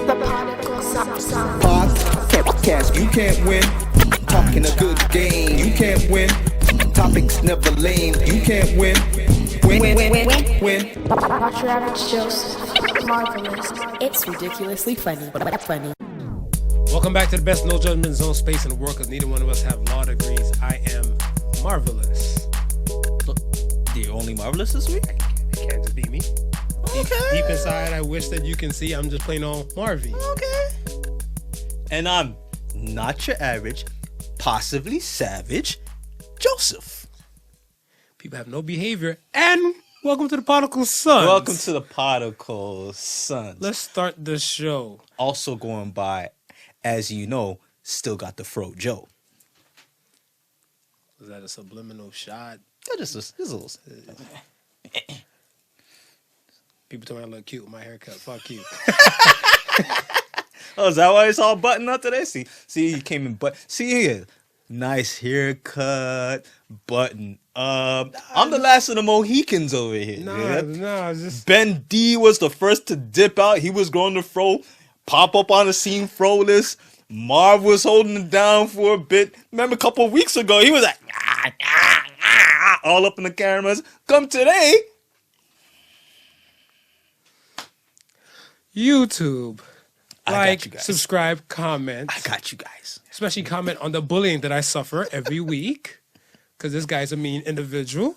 Podical sound. Podcast, you can't win. Talking a good game, you can't win. Topics never lame, you can't win. Win. Watch your average Joseph. Marvelous. It's ridiculously funny, but funny. Welcome back to the best no judgment zone space in the world, because neither one of us have law degrees. I am marvelous. You're only marvelous this week? It can't just be me. Deep inside, I wish that you can see I'm just plain on Marvy. Okay. And I'm not your average, possibly savage, Joseph. People have no behavior. And welcome to the Podical Sons. Welcome to the Podical Sons. Let's start the show. Also going by, as you know, still got the Fro Joe. Was that a subliminal shot? Just a little. People told me I look cute with my haircut. Fuck you. Oh, is that why it's all buttoned up today? See, he came in, but see here, nice haircut, button up. I'm the last of the Mohicans over here. Nah, just Ben D was the first to dip out. He was going to Fro, pop up on the scene Fro-less. Marv was holding it down for a bit. Remember a couple of weeks ago, he was like, all up in the cameras. Come today. YouTube. I got Like, you guys. subscribe, comment. I got you guys. Especially comment on the bullying that I suffer every week, because this guy's a mean individual.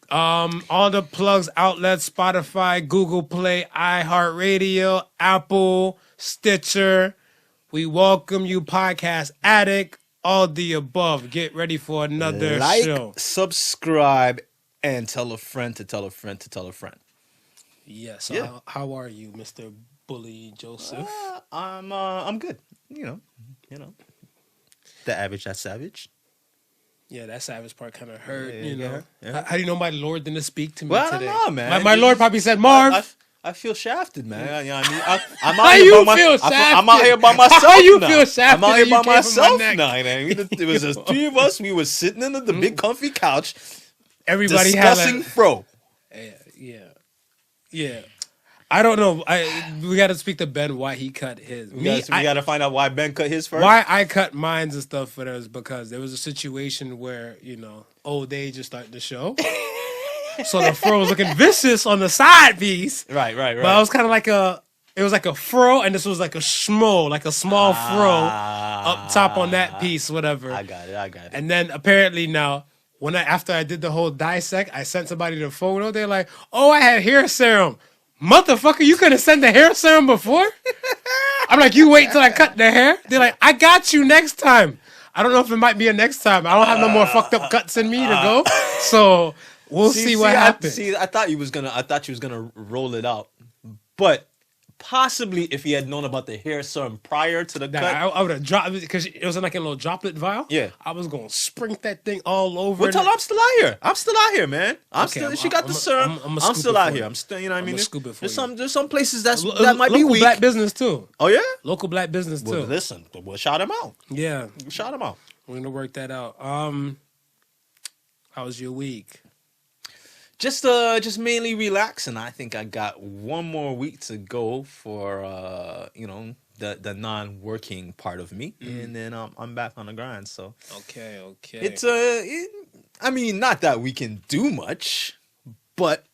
All the plugs, outlets, Spotify, Google Play, iHeartRadio, Apple, Stitcher. We welcome you, Podcast Addict, all the above. Get ready for another show. Subscribe, and tell a friend to tell a friend to tell a friend. Yes. Yeah. How are you, Mr. Bully Joseph? I'm good. You know. The average, that's savage. Yeah, that savage part kind of hurt, Yeah, you know. yeah. How do you know my Lord didn't speak to me Well, today? I don't know, man. My Lord probably said, Marv. I feel shafted, man. You know what I mean? I'm How out here you by feel shafted? I'm out here by myself How you now. feel shafted I'm out here and by you came from my myself neck? now. You know what I mean? It was just three of us. We were sitting in the big comfy couch Everybody discussing had Fro. Yeah. I don't know. We got to speak to Ben why he cut his. We got to find out why Ben cut his first. Why I cut mines and stuff for those, because there was a situation where, old age just started to show. So the fro was looking vicious on the side piece. Right. But I was kind of like it was like a fro, and this was like a schmo, like a small fro up top on that piece, whatever. I got it. And then apparently now, after I did the whole dissect, I sent somebody the photo. They're like, "Oh, I had hair serum." Motherfucker, you could have sent the hair serum before? I'm like, you wait till I cut the hair? They're like, I got you next time. I don't know if it might be a next time. I don't have no more fucked up cuts in me to go. So we'll see what happens. I thought you was gonna roll it out. But possibly if he had known about the hair serum prior to the cut. I would have dropped it because it was in like a little droplet vial. Yeah. I was going to sprink that thing all over. Well, tell her I'm still out here, man. She got the serum. I'm I'm still out here. I'm still, you know what I mean? scoop it for There's some places that might be local weak. black business too. Oh, yeah? Local black business too. Well, listen, we'll shout him out. Yeah. Shout him out. We're going to work that out. How was your week? Just mainly relaxing. I think I got one more week to go for the non-working part of me, and then I'm back on the grind. So Okay. it's I mean, not that we can do much, but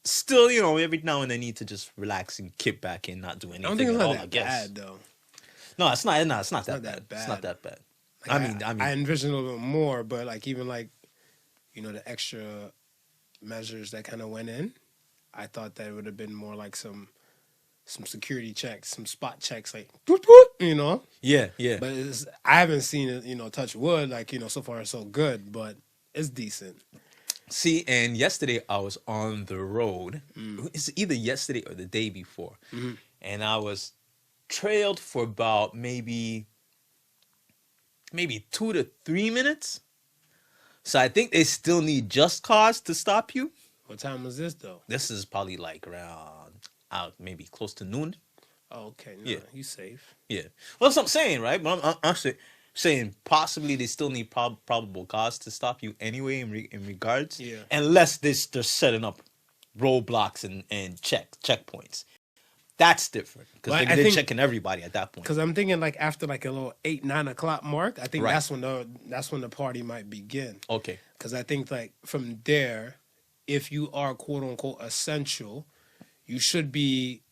still, every now and then need to just relax and kick back and not do anything. I don't think it's at all, not I that guess. bad though. No, it's not. No, it's not that not bad. that bad. It's not that bad. Like, I mean, I envisioned a little bit more, but like even like, the extra measures that kind of went in, I thought that it would have been more like some security checks, some spot checks, like boop, boop, yeah. But I haven't seen it, touch wood, like so far so good, but it's decent. See, and yesterday I was on the road. It's either yesterday or the day before, and I was trailed for about maybe 2 to 3 minutes. So I think they still need just cause to stop you. What time was this though? This is probably like around maybe close to noon. Oh, okay, no, Yeah. you safe. Yeah. Well, that's what I'm saying, right? But I'm saying possibly they still need probable cause to stop you anyway in regards. Yeah. Unless they're setting up roadblocks and checkpoints. That's different because But I they're think- checking everybody at that point. Because I'm thinking like after like a little 8-9 o'clock mark, I think Right. that's when the party might begin. Okay. Because I think like from there, if you are quote unquote essential, you should be,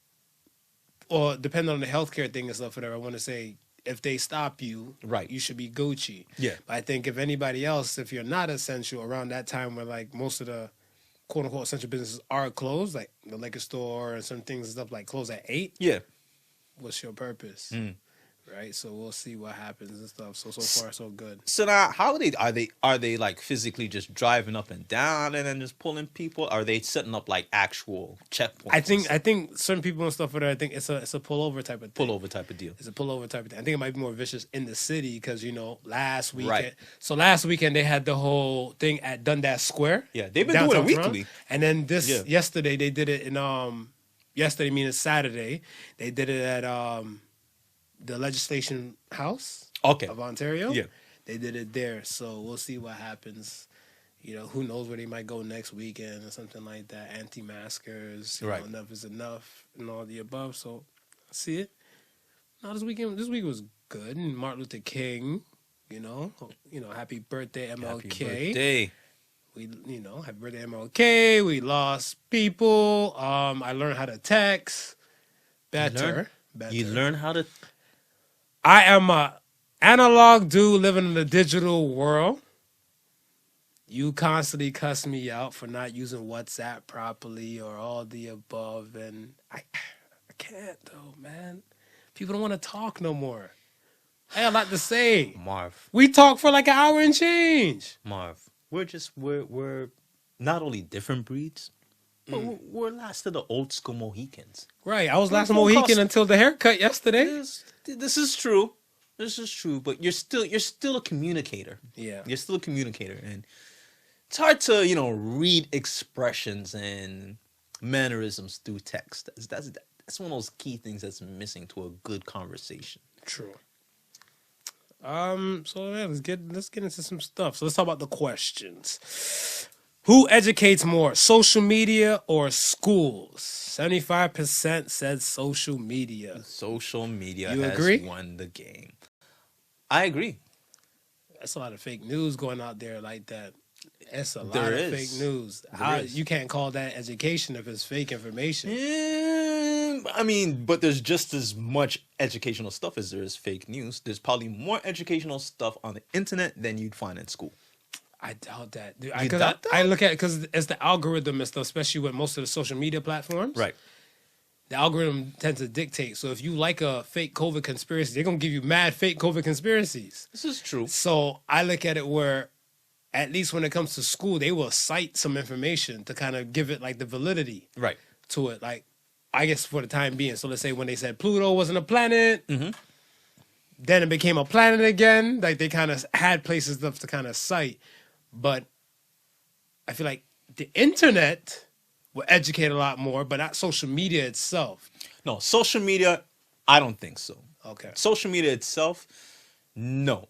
or depending on the healthcare thing and stuff, whatever. I want to say, if they stop you, Right. you should be Gucci. Yeah. But I think if anybody else, if you're not essential around that time where like most of the quote unquote essential businesses are closed, like the liquor store and some things and stuff like close at 8, Yeah. what's your purpose? Right. So we'll see what happens and stuff. So far so good. So now, how are they like physically just driving up and down and then just pulling people? Are they setting up like actual checkpoints? I think certain people and stuff. I think it's a pullover type of thing. pullover type of deal. It's a pullover type of thing. I think it might be more vicious in the city because last weekend. Right. So last weekend they had the whole thing at Dundas Square. Yeah, they've been doing it downtown weekly. Toronto. And then Yeah. yesterday they did it in yesterday meaning Saturday they did it at the Legislation House Okay. of Ontario. Yeah. They did it there. So we'll see what happens. Who knows where they might go next weekend or something like that. Anti-maskers, Right. enough is enough, and all the above. So, I see it. No, this week was good. And Martin Luther King, happy birthday, MLK. Happy birthday. We, happy birthday, MLK. We lost people. I learned how to text better. You learn how to. I am a analog dude living in the digital world. You constantly cuss me out for not using WhatsApp properly or all the above, and I can't though, man. People don't want to talk no more. I got a lot to say. Marv, We talk for like an hour and change. we're not only different breeds, but we're last of the old school Mohicans. Right. I was last Full Mohican cost. until the haircut yesterday. This is true. This is true, but you're still a communicator. Yeah. You're still a communicator, and it's hard to read expressions and mannerisms through text. That's one of those key things that's missing to a good conversation. True. So yeah, let's get into some stuff. So let's talk about the questions. Who educates more, social media or schools? 75% said social media. Social media You has agree? won the game. I agree. That's a lot of fake news going out there like that. It's a lot There of is. fake news. There is. You can't call that education if it's fake information. I mean, but there's just as much educational stuff as there is fake news. There's probably more educational stuff on the internet than you'd find in school. I doubt that. Dude, You 'cause doubt that? I look at it because it's the algorithm and stuff, especially with most of the social media platforms. Right. The algorithm tends to dictate. So if you like a fake COVID conspiracy, they're going to give you mad fake COVID conspiracies. This is true. So I look at it where, at least when it comes to school, they will cite some information to kind of give it like the validity Right. to it. Like, I guess for the time being. So let's say when they said Pluto wasn't a planet, then it became a planet again. Like they kind of had places to kind of cite. But I feel like the internet will educate a lot more, but not social media itself. No, social media, I don't think so. Okay. Social media itself, no.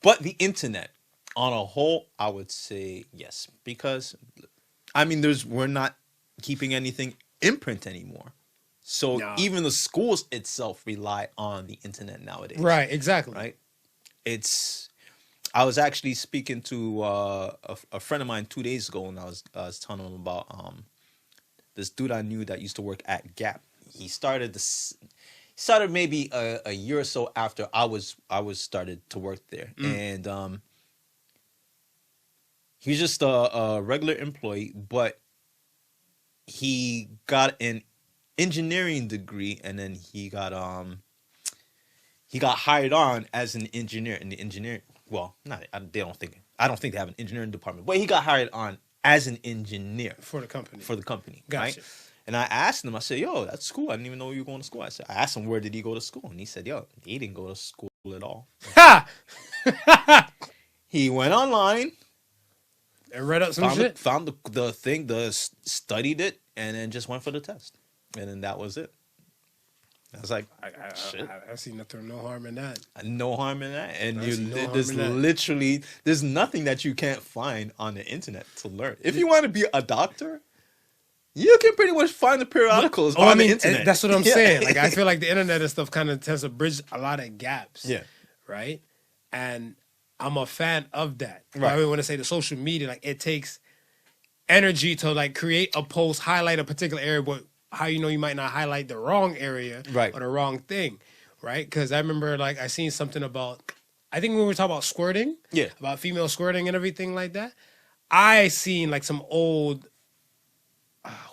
But the internet on a whole, I would say yes. Because I mean we're not keeping anything in print anymore. So Nah. even the schools itself rely on the internet nowadays. Right, exactly. Right? I was actually speaking to a friend of mine 2 days ago, and I was telling him about this dude I knew that used to work at Gap. He started maybe a year or so after I was started to work there, and he was just a regular employee, but he got an engineering degree, and then he got hired on as an engineer in the engineering. Well, I don't think they have an engineering department, but he got hired on as an engineer For the company. Right? Gotcha. And I asked him, I said, yo, that's cool. I didn't even know you were going to school. I asked him, where did he go to school? And he said, yo, he didn't go to school at all. Ha! He went online, And read up some shit. found the thing, studied it, and then just went for the test. And then that was it. I was like, shit. I see nothing, no harm in that. No harm in that. And I see no harm there's in that. there's nothing that you can't find on the internet to learn. If you want to be a doctor, You can pretty much find the periodicals on the internet. That's what I'm Yeah. saying. Like, I feel like the internet and stuff kind of tends to bridge a lot of gaps. Yeah. Right? And I'm a fan of that. Right. I mean, when I say the social media, like, it takes energy to, like, create a post, highlight a particular area, but how you know you might not highlight the wrong area Right. or the wrong thing, right? Because I remember, like, I seen something about, I think when we were talking about squirting, Yeah. about female squirting and everything like that, I seen, like, some old,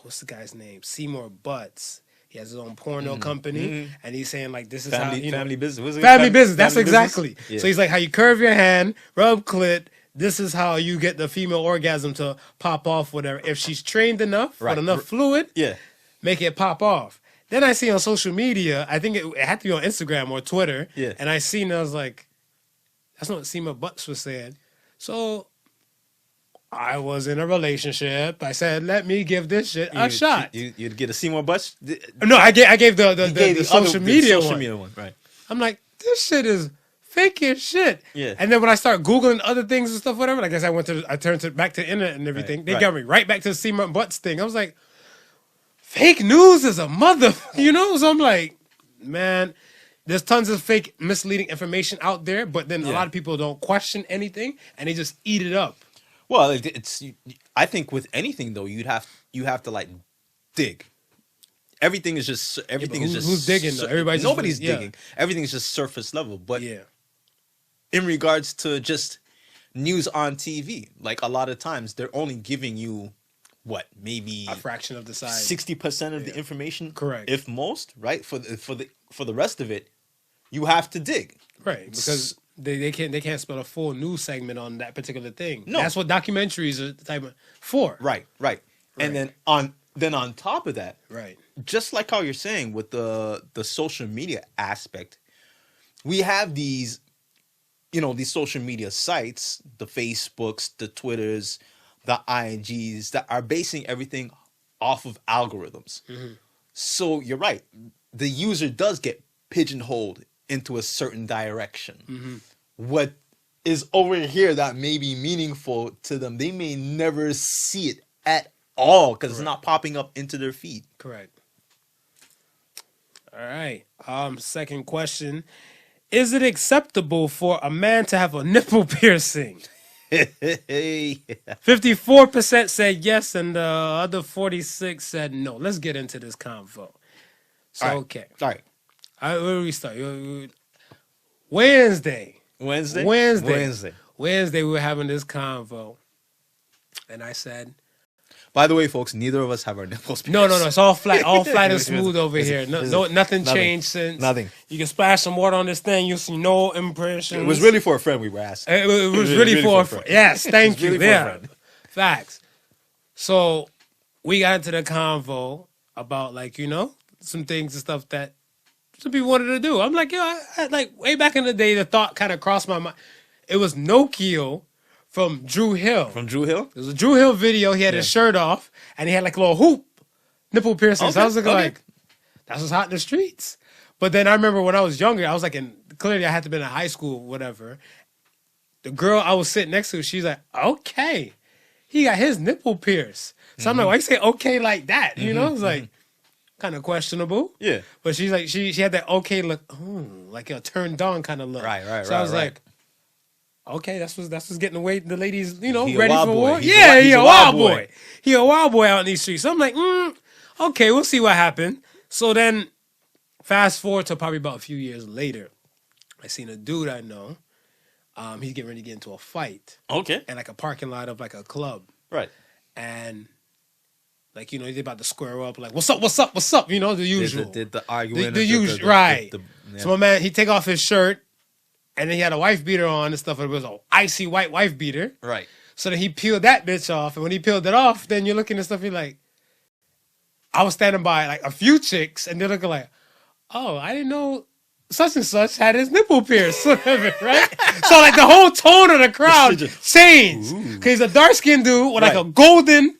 what's the guy's name? Seymour Butts. He has his own porno company, and he's saying, like, this is how, you know. Family business. What's it? Family business. That's family business? exactly. Yeah. So he's like, how you curve your hand, rub clit. This is how you get the female orgasm to pop off, whatever. If she's trained enough Right. with enough fluid, Yeah. make it pop off. Then I see on social media, I think it had to be on Instagram or Twitter. Yeah. And I seen, I was like, that's not what Seymour Butts was saying. So I was in a relationship. I said, let me give this shit a shot. You'd get a Seymour Butts. No, I gave the The social media one. media one, right? I'm like, this shit is fake as shit. Yeah. And then when I start Googling other things and stuff, whatever, like I guess I turned back to the internet and everything. Right, They right. got me right back to the Seymour Butts thing. I was like, fake news is a mother, you know? So I'm like, man, there's tons of fake, misleading information out there, but then a Yeah. lot of people don't question anything and they just eat it up. Well, it's. I think with anything though, you have to like dig. Everything is just who's digging, though? Everybody's just- nobody's yeah. digging. Everything is just surface level. But Yeah. in regards to just news on TV, like a lot of times they're only giving you what, maybe A fraction of the size. 60% of the information, Correct. if most, right? For the rest of it, you have to dig. Right, because they can't spell a full news segment on that particular thing. No. That's what documentaries are the type of for. Right. And then on top of that, Right. just like how you're saying with the social media aspect, we have these, these social media sites, the Facebooks, the Twitters, the IGs that are basing everything off of algorithms. So you're right. The user does get pigeonholed into a certain direction. What is over here that may be meaningful to them, they may never see it at all because it's not popping up into their feed. Correct. All right. Second question. Is it acceptable for a man to have a nipple piercing? 54% said yes, and the other 46 said no. Let's get into this convo. So, All right. okay. All right. Where do we start? Wednesday, Wednesday, we were having this convo. And I said, By the way, folks, neither of us have our nipples pierced. no. It's all flat and smooth over here. Nothing nothing. changed since. Nothing. You can splash some water on this thing. You'll see no impressions. It was really for a friend we were asking. It was really for a friend. Yes, thank you. really for a Yeah, friend. facts. So we got into the convo about some things and stuff that some people wanted to do. I'm like, I like way back in the day, the thought kind of crossed my mind. It was Nokia from Drew Hill. From Drew Hill? It was a Drew Hill video. He had his shirt off and he had like a little hoop nipple piercing. So I was looking like, that's what's hot in the streets. But then I remember when I was younger, I was like clearly I had to be in high school, whatever. The girl I was sitting next to, she's like, okay, he got his nipple pierced. So I'm like, why you say okay like that? You know, it's like kind of questionable. Yeah. But she's like, she had that okay look, like a turned on kind of look. Right. So I was like, okay, that's what's getting away. The ladies, He a ready wild for boy. war. He's He a a wild wild boy. boy. He a wild boy out in these streets. So I'm like, okay, we'll see what happened. So then, fast forward to probably about a few years later, I seen a dude I know. He's getting ready to get into a fight Okay. in like a parking lot of like a club, Right. and like he's about to square up, like what's up, the usual. Did the argument. The usual, right. So my man, he take off his shirt, and then he had a wife beater on and stuff. And it was an icy white wife beater. Right. So then he peeled that bitch off, and when he peeled it off, then you're looking at stuff. You're like, I was standing by like a few chicks, and they're looking like, oh, I didn't know such and such had his nipple pierced, whatever, right? So like the whole tone of the crowd changed because he's a dark skinned dude with like a golden.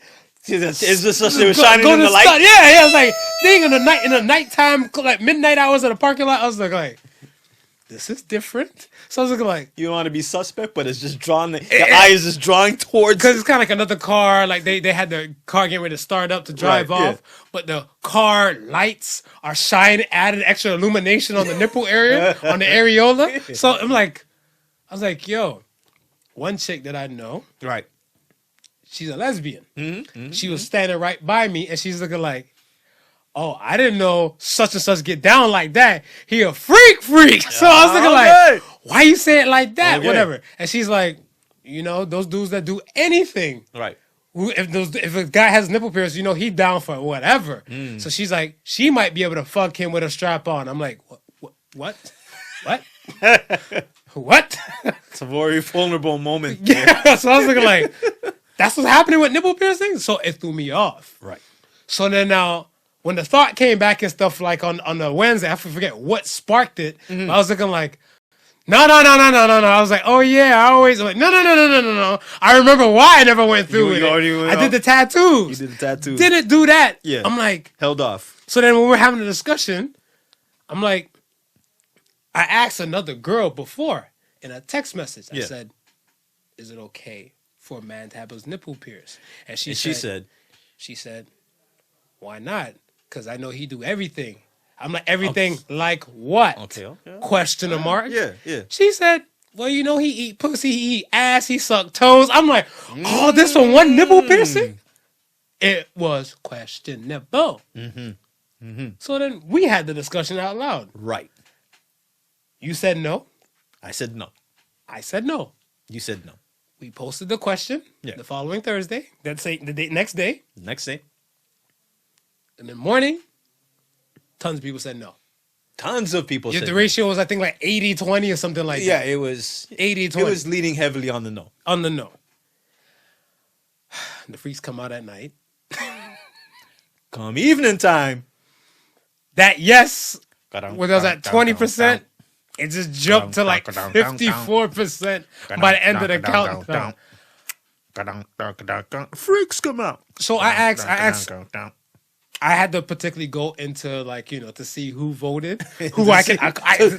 Is this just it was shining in golden the light? stud. Yeah. I was like, thing in the nighttime, like midnight hours in the parking lot. I was like, this is different. So I was looking like, You don't want to be suspect, but it's just drawn. Your eye is just drawing towards. because it's kind of like another car. Like they had the car getting ready to start up to drive Right, yeah. off, but the car lights are shining, added extra illumination on the nipple area, on the areola. So I was like, yo, one chick that I know, Right. she's a lesbian. Mm-hmm. She was standing right by me, and she's looking like, oh, I didn't know such and such get down like that. He a freak. So I was looking like, why you say it like that? Okay. Whatever. And she's like, you know, those dudes that do anything. Right. If a guy has nipple piercing, you know, he down for whatever. Mm. So she's like, she might be able to fuck him with a strap on. I'm like, what? What? It's a very vulnerable moment. Yeah. So I was looking like, that's what's happening with nipple piercing. So it threw me off. Right. So then now, when the thought came back and stuff like on the Wednesday, I forget what sparked it. Mm-hmm. I was looking like, no. I was like, oh yeah, I'm like, no. I remember why I never went through with You it. already went I did off? the tattoos. You did the tattoo. Didn't do that. Yeah. I'm like, Held off. so then when we're having a discussion, I'm like, I asked another girl before in a text message. I Yeah. said, is it okay for a man to have his nipple pierced? And she said, why not? Because I know he do everything. I'm like, everything like what? Okay. Question mark. Yeah. She said, well, you know, he eat pussy, he eat ass, he suck toes. I'm like, oh, this from one nipple piercing? It was questionable. So then we had the discussion out loud. Right. You said no. I said no. I said no. You said no. We posted the question Yeah. the following Thursday. That's the next day. Next day. In the morning, tons of people said no. Tons of people Yeah, said the no. ratio was, I think, like 80-20 or something like Yeah, that. it was 80-20. It was leaning heavily on the no. On the no. The freaks come out at night. Come evening time. That yes, when I was at 20%, it just jumped to like 54% by the end of the countdown. Freaks come out. So I asked, I had to particularly go into like, you know, to see who voted, who I can,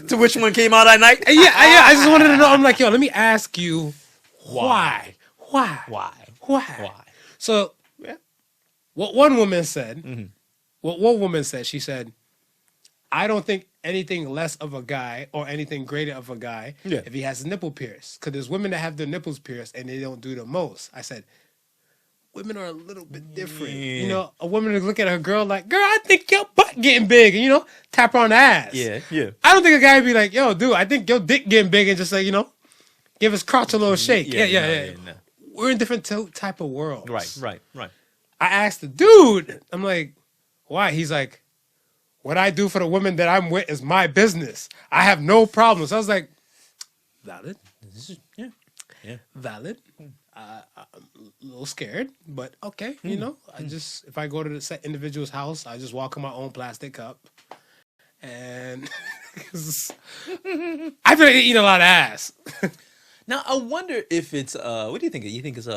to which one came out at night? yeah, I just wanted to know. I'm like, yo, let me ask you why? So, what one woman said, what one woman said, she said, I don't think anything less of a guy or anything greater of a guy if he has his nipple pierced. Because there's women that have their nipples pierced and they don't do the most. I said, women are a little bit different. Yeah. You know, a woman to look at her girl like, girl, I think your butt getting big. And, you know, tap her on the ass. Yeah. I don't think a guy would be like, yo, dude, I think your dick getting big and just like, you know, give his crotch a little shake. Yeah. No. We're in different type of worlds. Right. I asked the dude, I'm like, why? He's like, what I do for the woman that I'm with is my business. I have no problems. I was like, valid. Yeah. Valid. I'm a little scared, but okay. You know, if I go to the set individual's house, I just walk in my own plastic cup. And I feel like they eat a lot of ass. Now I wonder if it's what do you think? You think it's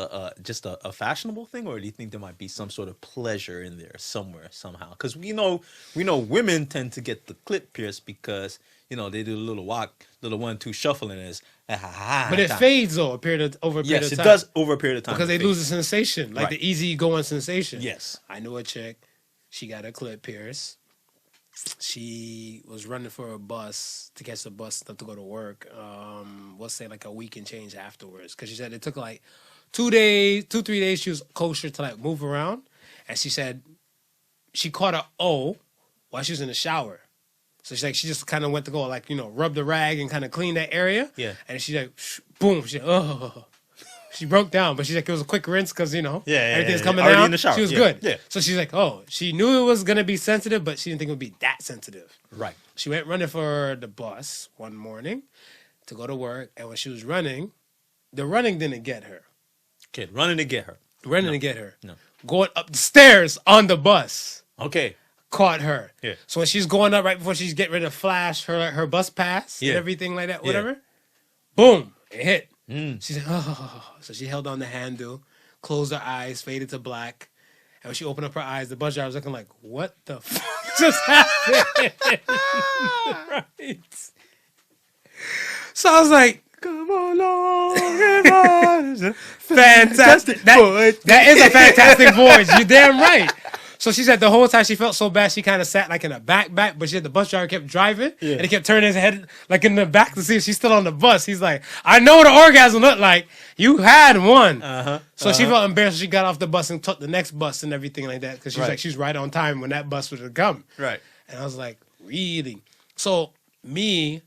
just a fashionable thing, or do you think there might be some sort of pleasure in there somewhere somehow? Because we know women tend to get the clip pierced because you know they do a little walk, little 1-2 shuffling is. But it fades though over a period of time. Yes, it does over a period of time because they it lose fades. the sensation, like the easy going sensation. Yes, I know a chick. She got a clip pierced. She was running for a bus to catch the bus stuff to go to work. Let's say like a week and change afterwards, because she said it took like 3 days. She was kosher to like move around, and she said she caught a O while she was in the shower. So she's like, she just kind of went to go like, you know, rub the rag and kind of clean that area. Yeah. And she like, boom. She she broke down, but she's like, it was a quick rinse because, you know, everything's coming already down. in the shower. She was Yeah. good. Yeah. So she's like, oh, she knew it was going to be sensitive, but she didn't think it would be that sensitive. Right. She went running for the bus one morning to go to work. And when she was running, the running didn't get her. Okay, running to get her. Running to get her. No. Going up the stairs on the bus. Okay. Caught her. Yeah. So when she's going up right before she's getting ready to flash her bus pass Yeah. and everything like that, Yeah. whatever, boom, it hit. She said, oh. So she held on the handle, closed her eyes, faded to black. And when she opened up her eyes, the bus driver was looking like, what the fuck just happened? Right. So I was like, Come along, fantastic. That is a fantastic voice. You're damn right. So she said the whole time she felt so bad, she kind of sat like in a back, but she had the bus driver kept driving and he kept turning his head like in the back to see if she's still on the bus. He's like, I know what an orgasm looked like. You had one. So she felt embarrassed. She got off the bus and took the next bus and everything like that because she's like, she's right on time when that bus would have come. Right. And I was like, really? So me,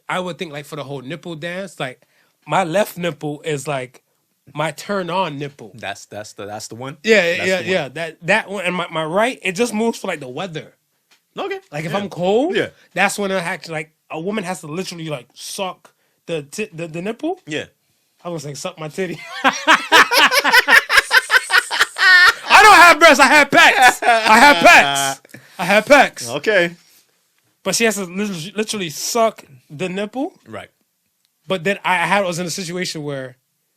I would think like for the whole nipple dance, like my left nipple is like my turn on nipple. That's the one. Yeah, That's yeah, the yeah. That one and my right, it just moves for like the weather. Okay. Like if I'm cold, Yeah. that's when I actually like a woman has to literally like suck the nipple. Yeah. I was like suck my titty. I don't have breasts. I have pecs. I have pecs. Okay. But she has to literally suck the nipple. Right. But then was in a situation where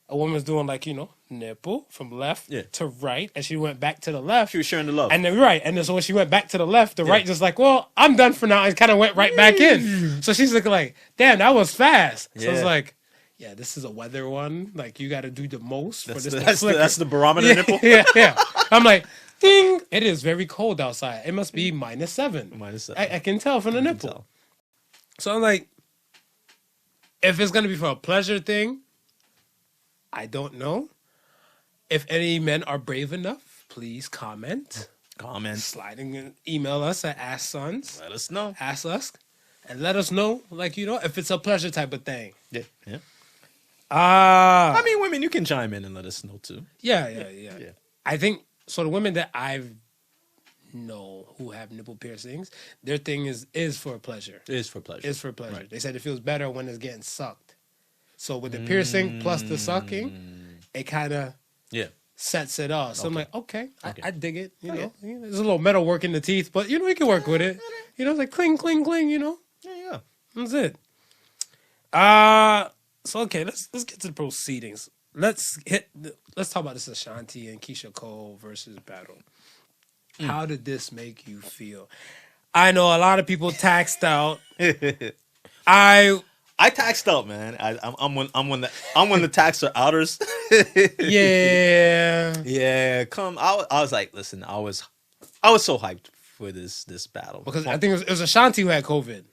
a woman was doing like, nipple from left to right, and she went back to the left. She was sharing the love. And then and then so when she went back to the left, the right just like, well, I'm done for now, and kind of went right back in. So she's looking like, damn, that was fast. So it's like, yeah, this is a weather one. Like you got to do the most for this. That's the barometer nipple. Yeah. I'm like, ding! It is very cold outside. It must be -7. -7. I can tell from the nipple. So I'm like, if it's gonna be for a pleasure thing, I don't know. If any men are brave enough, please comment. Sliding and email us at AskSons. Let us know. Ask us. And let us know, like, if it's a pleasure type of thing. Yeah. I I mean, women, you can chime in and let us know too. Yeah. I think, so the women that I know who have nipple piercings, their thing is for pleasure. It is for pleasure. It's for pleasure. Right. They said it feels better when it's getting sucked. So with the piercing plus the sucking, it kind of sets it off. So I'm like, okay. I dig it. You know, there's a little metal work in the teeth, but you can work with it. It's like cling, cling, cling. Yeah. That's it. So okay, let's get to the proceedings. Let's talk about this Ashanti and Keisha Cole versus battle. How did this make you feel? I know a lot of people taxed out. I taxed out, man. I'm one of the taxer outers. Yeah. Yeah. I was like, listen, I was so hyped for this battle because I think it was Ashanti who had COVID.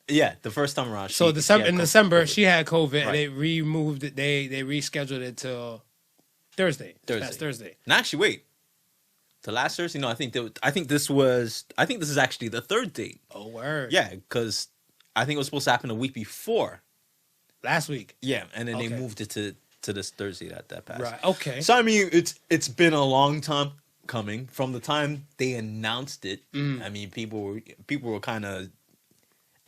Yeah, the first time around. So in December, she had COVID, right. and they removed it. They rescheduled it till Thursday. That's Thursday. And actually, wait. To last Thursday? No, I think this is actually the third date. Oh, word. Yeah, because I think it was supposed to happen a week before. Last week. Yeah, and then they moved it to this Thursday that passed. Right. Okay. So I mean, it's been a long time coming from the time they announced it. I mean, people were kind of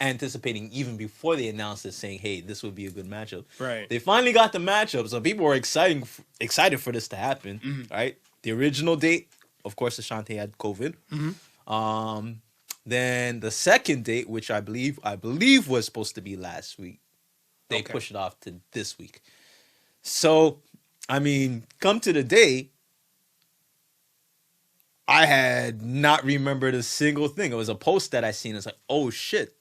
anticipating even before they announced it, saying, "Hey, this would be a good matchup." Right. They finally got the matchup, so people were excited for this to happen. Right. The original date, of course, Ashanti had COVID. Then the second date, which I believe was supposed to be last week, they pushed it off to this week. So, I mean, come to the day, I had not remembered a single thing. It was a post that I seen. It's like, oh shit,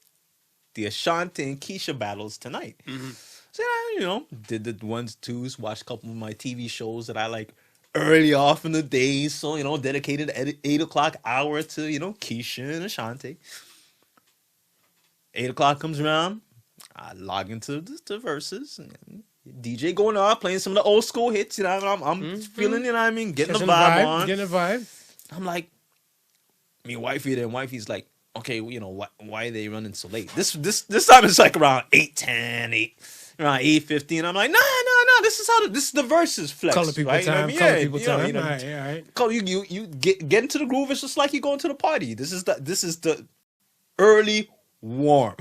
the Ashanti and Keisha battles tonight. So did the 1s, 2s, watched a couple of my TV shows that I like early off in the days. So dedicated 8 o'clock hour to Keisha and Ashanti. 8 o'clock comes around, I log into the verses. DJ going off, playing some of the old school hits. I'm feeling, getting the vibe on. Getting a vibe. I'm like, wifey there, and wifey's like, okay, why are they running so late? This time it's like around 8:10, around 8:15. I'm like, no, this is the verses flex. Color people right? time. Color people time. All right. You get into the groove. It's just like you going to the party. This is the early warm.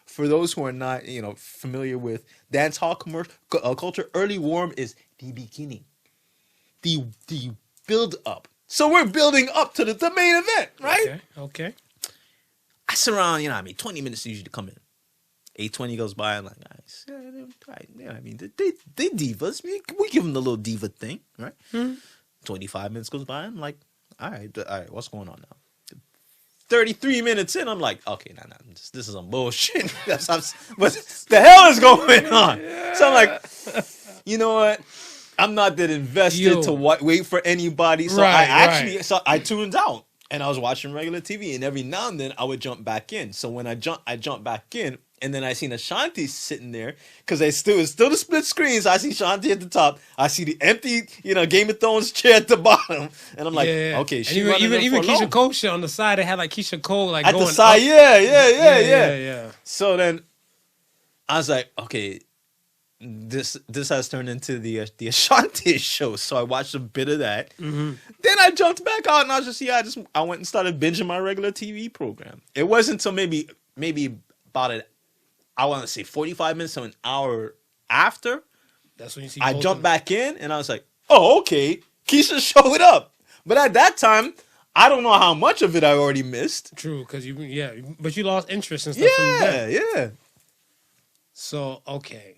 For those who are not, familiar with dance hall culture, early warm is the beginning, the build up. So we're building up to the main event, right? Okay. I surround, 20 minutes usually to come in. 8:20 goes by. I'm like, nice. They divas. We give them the little diva thing, right? 25 minutes goes by. I'm like, all right, what's going on now? 33 minutes in, I'm like, okay, nah, this is some bullshit. What the hell is going on? So I'm like, you know what? I'm not that invested to wait for anybody. So I tuned out and I was watching regular TV, and every now and then I would jump back in. So when I jumped back in, and then I seen Ashanti sitting there because it's still the split screens. I see Ashanti at the top. I see the empty, Game of Thrones chair at the bottom, and I'm like, okay, she even Keisha Cole shit on the side. They had like Keisha Cole like at going the side. Up. Yeah. So then I was like, okay, this has turned into the Ashanti show. So I watched a bit of that. Mm-hmm. Then I jumped back out, and I was I went and started binging my regular TV program. It wasn't until maybe about it. I want to say 45 minutes to an hour after. That's when you see. I jumped back in, and I was like, "Oh, okay." Keisha showed up, but at that time, I don't know how much of it I already missed. True, because but you lost interest and stuff. Yeah. So okay,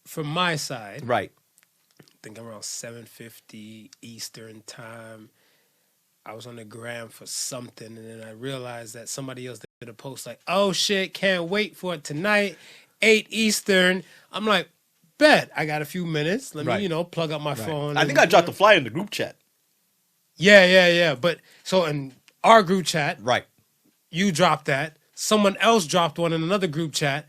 from my side, Right. I think around 7:50 Eastern time. I was on the gram for something, and then I realized that somebody else did a post like, "Oh shit, can't wait for it tonight, 8 Eastern." I'm like, bet I got a few minutes. Let me, plug up my phone. I think I dropped the flyer in the group chat. Yeah. But so in our group chat, Right. you dropped that. Someone else dropped one in another group chat.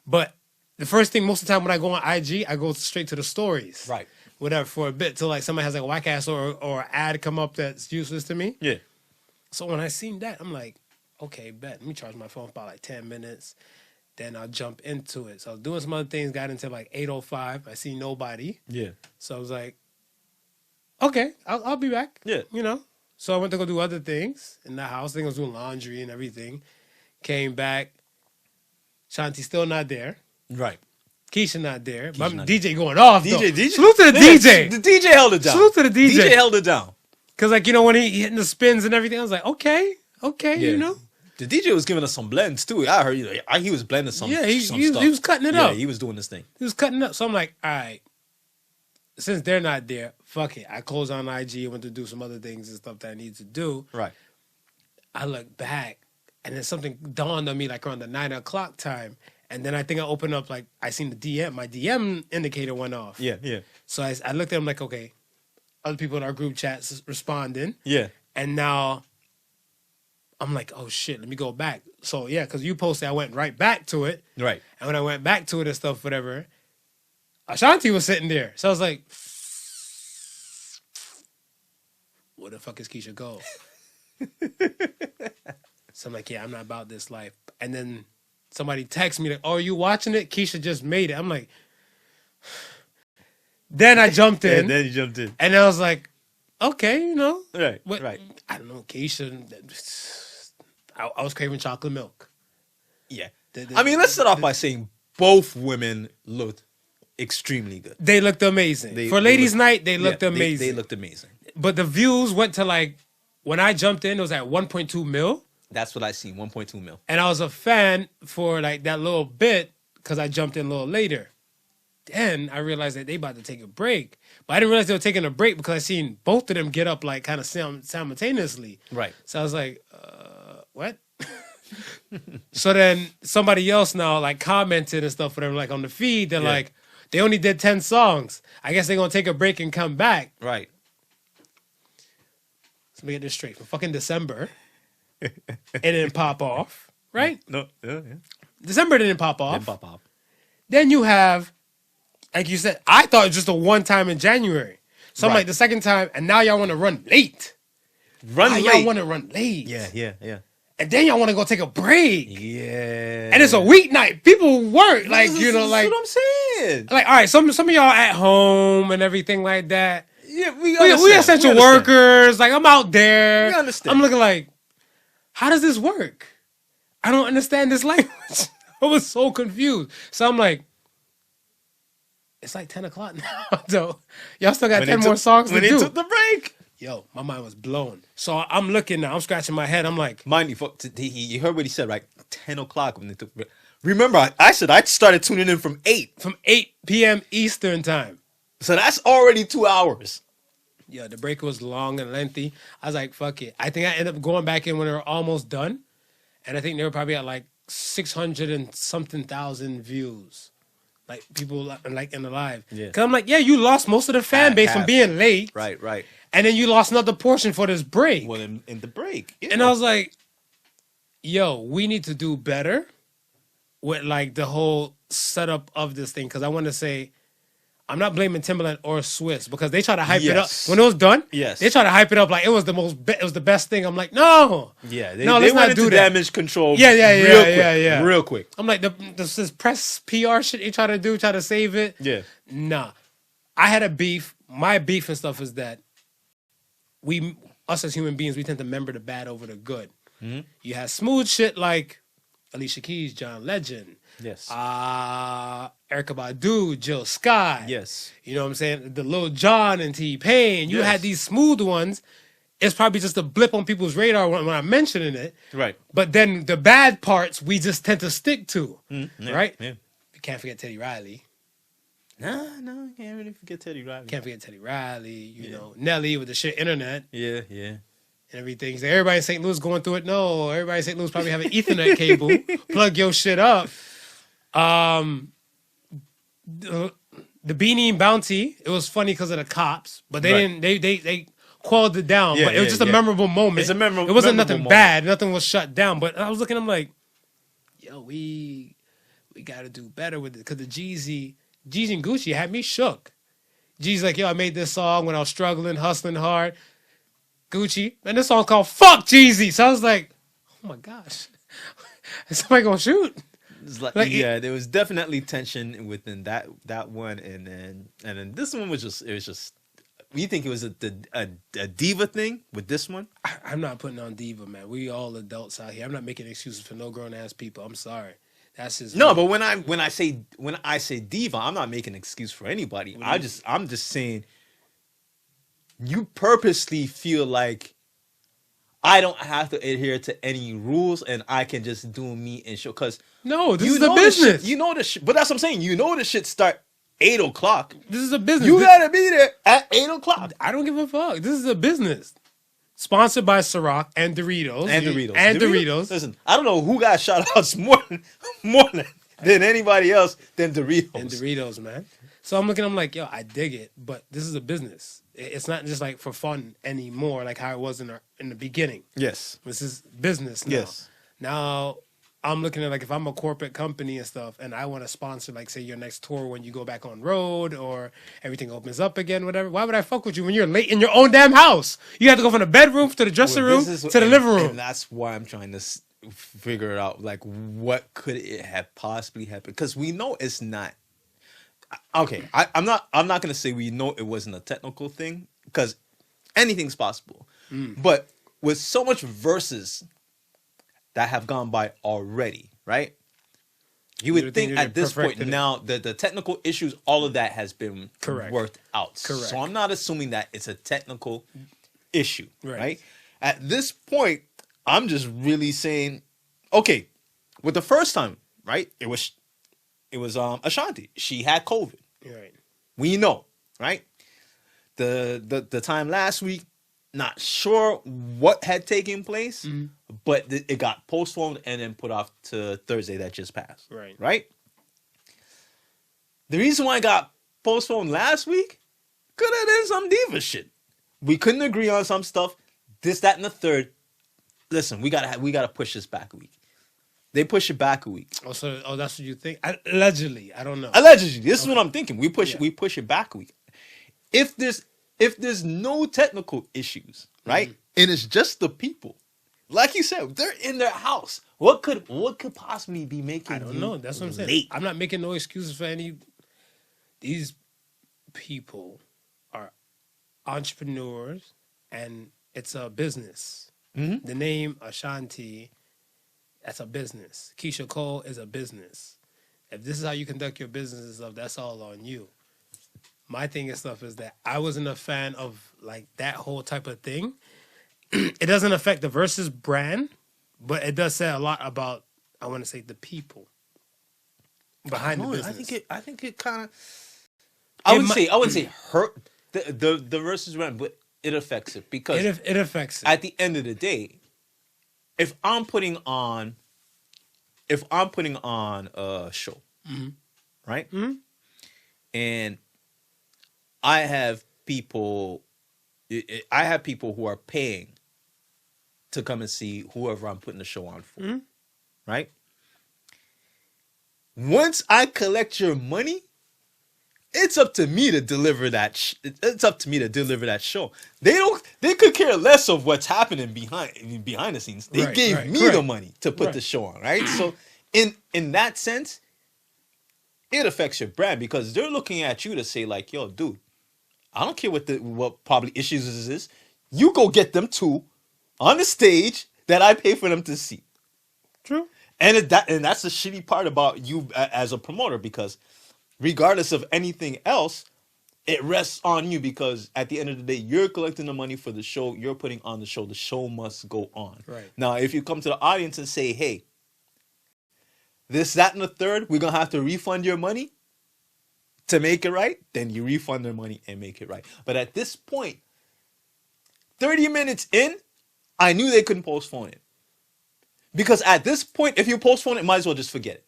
But the first thing, most of the time when I go on IG, I go straight to the stories. Right. Whatever, for a bit till like somebody has like a whack ass or ad come up that's useless to me. Yeah. So when I seen that, I'm like, okay, bet. Let me charge my phone for about like 10 minutes. Then I'll jump into it. So I was doing some other things, got into like 8:05. I see nobody. Yeah. So I was like, okay, I'll be back. Yeah. So I went to go do other things in the house. I think I was doing laundry and everything. Came back. Shanti's still not there. Right. Keisha not there. My not DJ going off. DJ. Salute to the DJ. The DJ held it down. Salute to the DJ. DJ held it down. Because, like, when he hitting the spins and everything, I was like, okay, The DJ was giving us some blends, too. I heard he was blending some Yeah, he stuff. was cutting it up. Yeah, he was doing this thing. He was cutting up. So I'm like, all right, since they're not there, fuck it. I closed on IG and went to do some other things and stuff that I need to do. Right. I look back, and then something dawned on me, like, around the 9 o'clock time. And then I think I opened up, like, I seen the DM. My DM indicator went off. Yeah. So I looked at him like, okay, other people in our group chats responding. Yeah. And now I'm like, oh, shit, let me go back. So, yeah, because you posted, I went right back to it. Right. And when I went back to it and stuff, whatever, Ashanti was sitting there. So I was like, where the fuck is Keisha go? So I'm like, yeah, I'm not about this life. And then somebody texts me like, oh, are you watching it? Keisha just made it. I'm like, then I jumped in. And then you jumped in. And I was like, okay, Right, But right. I don't know, Keisha. I was craving chocolate milk. Yeah. I mean, let's start off by saying both women looked extremely good. They looked amazing. For ladies' night, they looked amazing. They looked amazing. But the views went to like, when I jumped in, it was at 1.2 mil. That's what I seen, 1.2 mil. And I was a fan for like that little bit because I jumped in a little later. Then I realized that they about to take a break. But I didn't realize they were taking a break because I seen both of them get up like kind of simultaneously. Right. So I was like, what? So then somebody else now like commented and stuff, whatever, like on the feed. They're like, they only did 10 songs. I guess they're going to take a break and come back. Right. So let me get this straight. For fucking December, it didn't pop off, right? No. Yeah. December didn't pop off. Didn't pop off. Then you have, like you said, I thought it was just a one time in January. So I'm like, the second time, and now y'all want to run late. Y'all want to run late. Yeah. And then y'all want to go take a break. Yeah. And it's a weeknight. People work. Like, That's like. what I'm saying. Like, all right, some of y'all at home and everything like that. Yeah, We understand. essential workers. Like, I'm out there. We understand. I'm looking like, how does this work? I don't understand this language. I was so confused. So I'm like, it's like 10 o'clock now. So y'all still got 10 more songs to do. When they took the break. Yo, my mind was blown. So I'm looking now. I'm scratching my head. I'm like, Mind you, you heard what he said, right? 10 o'clock when they took break. Remember, I said I started tuning in from 8. from 8 p.m. Eastern time. So that's already 2 hours. Yeah, the break was long and lengthy. I was like, fuck it. I think I ended up going back in when they were almost done. And I think they were probably at like 600 and something thousand views. Like people like in the live. Yeah. Cause I'm like, yeah, you lost most of the fan base from being late. Right. And then you lost another portion for this break. Well, in the break. Yeah. And I was like, yo, we need to do better with like the whole setup of this thing. Cause I want to say, I'm not blaming Timberland or Swiss because they try to hype it up. When it was done, they try to hype it up like it was the best thing. I'm like, no. Yeah, no, they let's not went do into that. damage control. Yeah. Real quick. I'm like, this press PR shit you try to save it. Yeah. Nah. I had a beef. My beef and stuff is that us as human beings, we tend to remember the bad over the good. Mm-hmm. You had smooth shit like Alicia Keys, John Legend. Yes. Erykah Badu, Jill Scott. Yes. You know what I'm saying? The Lil Jon and T-Pain. You had these smooth ones. It's probably just a blip on people's radar when I'm mentioning it. Right. But then the bad parts we just tend to stick to. Right? Yeah. You can't forget Teddy Riley. No, can't really forget Teddy Riley. Can't forget Teddy Riley. You know, Nelly with the shit internet. Yeah. And everything. So everybody in St. Louis going through it. No, everybody in St. Louis probably have an Ethernet cable. Plug your shit up. The Beanie and Bounty, it was funny because of the cops, but they didn't. They quelled it down. But it was just a memorable moment. It's a memorable. It wasn't memorable nothing moment. bad. Nothing was shut down. But I was looking. I'm like, yo, we got to do better with it because the Jeezy and Gucci had me shook. Jeezy's like, yo, I made this song when I was struggling, hustling hard. Gucci, and this song's called "Fuck Jeezy." So I was like, oh my gosh, is somebody gonna shoot? It's like, there was definitely tension within that one, and then this one was just you think it was a diva thing with this one? I'm not putting on diva, man. We all adults out here. I'm not making excuses for no grown ass people. I'm sorry. That's just no. But when I say diva, I'm not making an excuse for anybody. I'm just saying you purposely feel like I don't have to adhere to any rules and I can just do me and show. Because no, this is a business. You know the shit, but that's what I'm saying. You know the shit start 8:00. This is a business. You gotta be there at 8:00. I don't give a fuck. This is a business. Sponsored by Ciroc and Doritos. Doritos. Listen, I don't know who got shout outs more than anybody else than Doritos. And Doritos, man. So I'm like, yo, I dig it, but this is a business. It's not just like for fun anymore, like how it was in the beginning. Yes. This is business now. Yes. Now I'm looking at like if I'm a corporate company and stuff and I want to sponsor like say your next tour when you go back on road or everything opens up again, whatever. Why would I fuck with you when you're late in your own damn house? You have to go from the bedroom to the dressing room to the living room. And that's why I'm trying to figure out like what could it have possibly happened, because we know it's not. Okay, I'm not gonna say we know it wasn't a technical thing, because anything's possible. But with so much verses that have gone by already, right? You would think at this point now that the technical issues, all of that has been worked out. Correct. So I'm not assuming that it's a technical issue, right? At this point, I'm just really saying, okay, with the first time, right? It was Ashanti. She had COVID. Right. We know, right? The time last week, not sure what had taken place, but it got postponed and then put off to Thursday that just passed. Right. Right? The reason why it got postponed last week could have been some diva shit. We couldn't agree on some stuff. This, that, and the third. Listen, we gotta push this back a week. They push it back a week. That's what you think? Allegedly, I don't know. Allegedly, this is what I'm thinking. We push it back a week. If there's no technical issues, right, and it's just the people, like you said, they're in their house. What could possibly be making? I don't know. That's what I'm saying. Late? I'm not making no excuses for any. These people are entrepreneurs, and it's a business. The name Ashanti, that's a business. Keisha Cole is a business. If this is how you conduct your business and stuff, that's all on you. My thing and stuff is that I wasn't a fan of like that whole type of thing. It doesn't affect the Versus brand, but it does say a lot about, I want to say, the people behind the business. I think it kind of. I wouldn't say hurt the versus rent, but it affects it because It affects it. at the end of the day, if I'm putting on a show, right? And I have people who are paying to come and see whoever I'm putting the show on for, right? Once I collect your money, it's up to me to deliver that. It's up to me to deliver that show. They could care less of what's happening behind the scenes. They gave me the money to put the show on, right? So, in that sense, it affects your brand because they're looking at you to say like, "Yo, dude, I don't care what probably issues this is. You go get them too on the stage that I pay for them to see." True. And that's the shitty part about you as a promoter because regardless of anything else, it rests on you because at the end of the day, you're collecting the money for the show. You're putting on the show. The show must go on. Right. Now, if you come to the audience and say, "Hey, this, that, and the third, we're going to have to refund your money to make it right," then you refund their money and make it right. But at this point, 30 minutes in, I knew they couldn't postpone it. Because at this point, if you postpone it, might as well just forget it.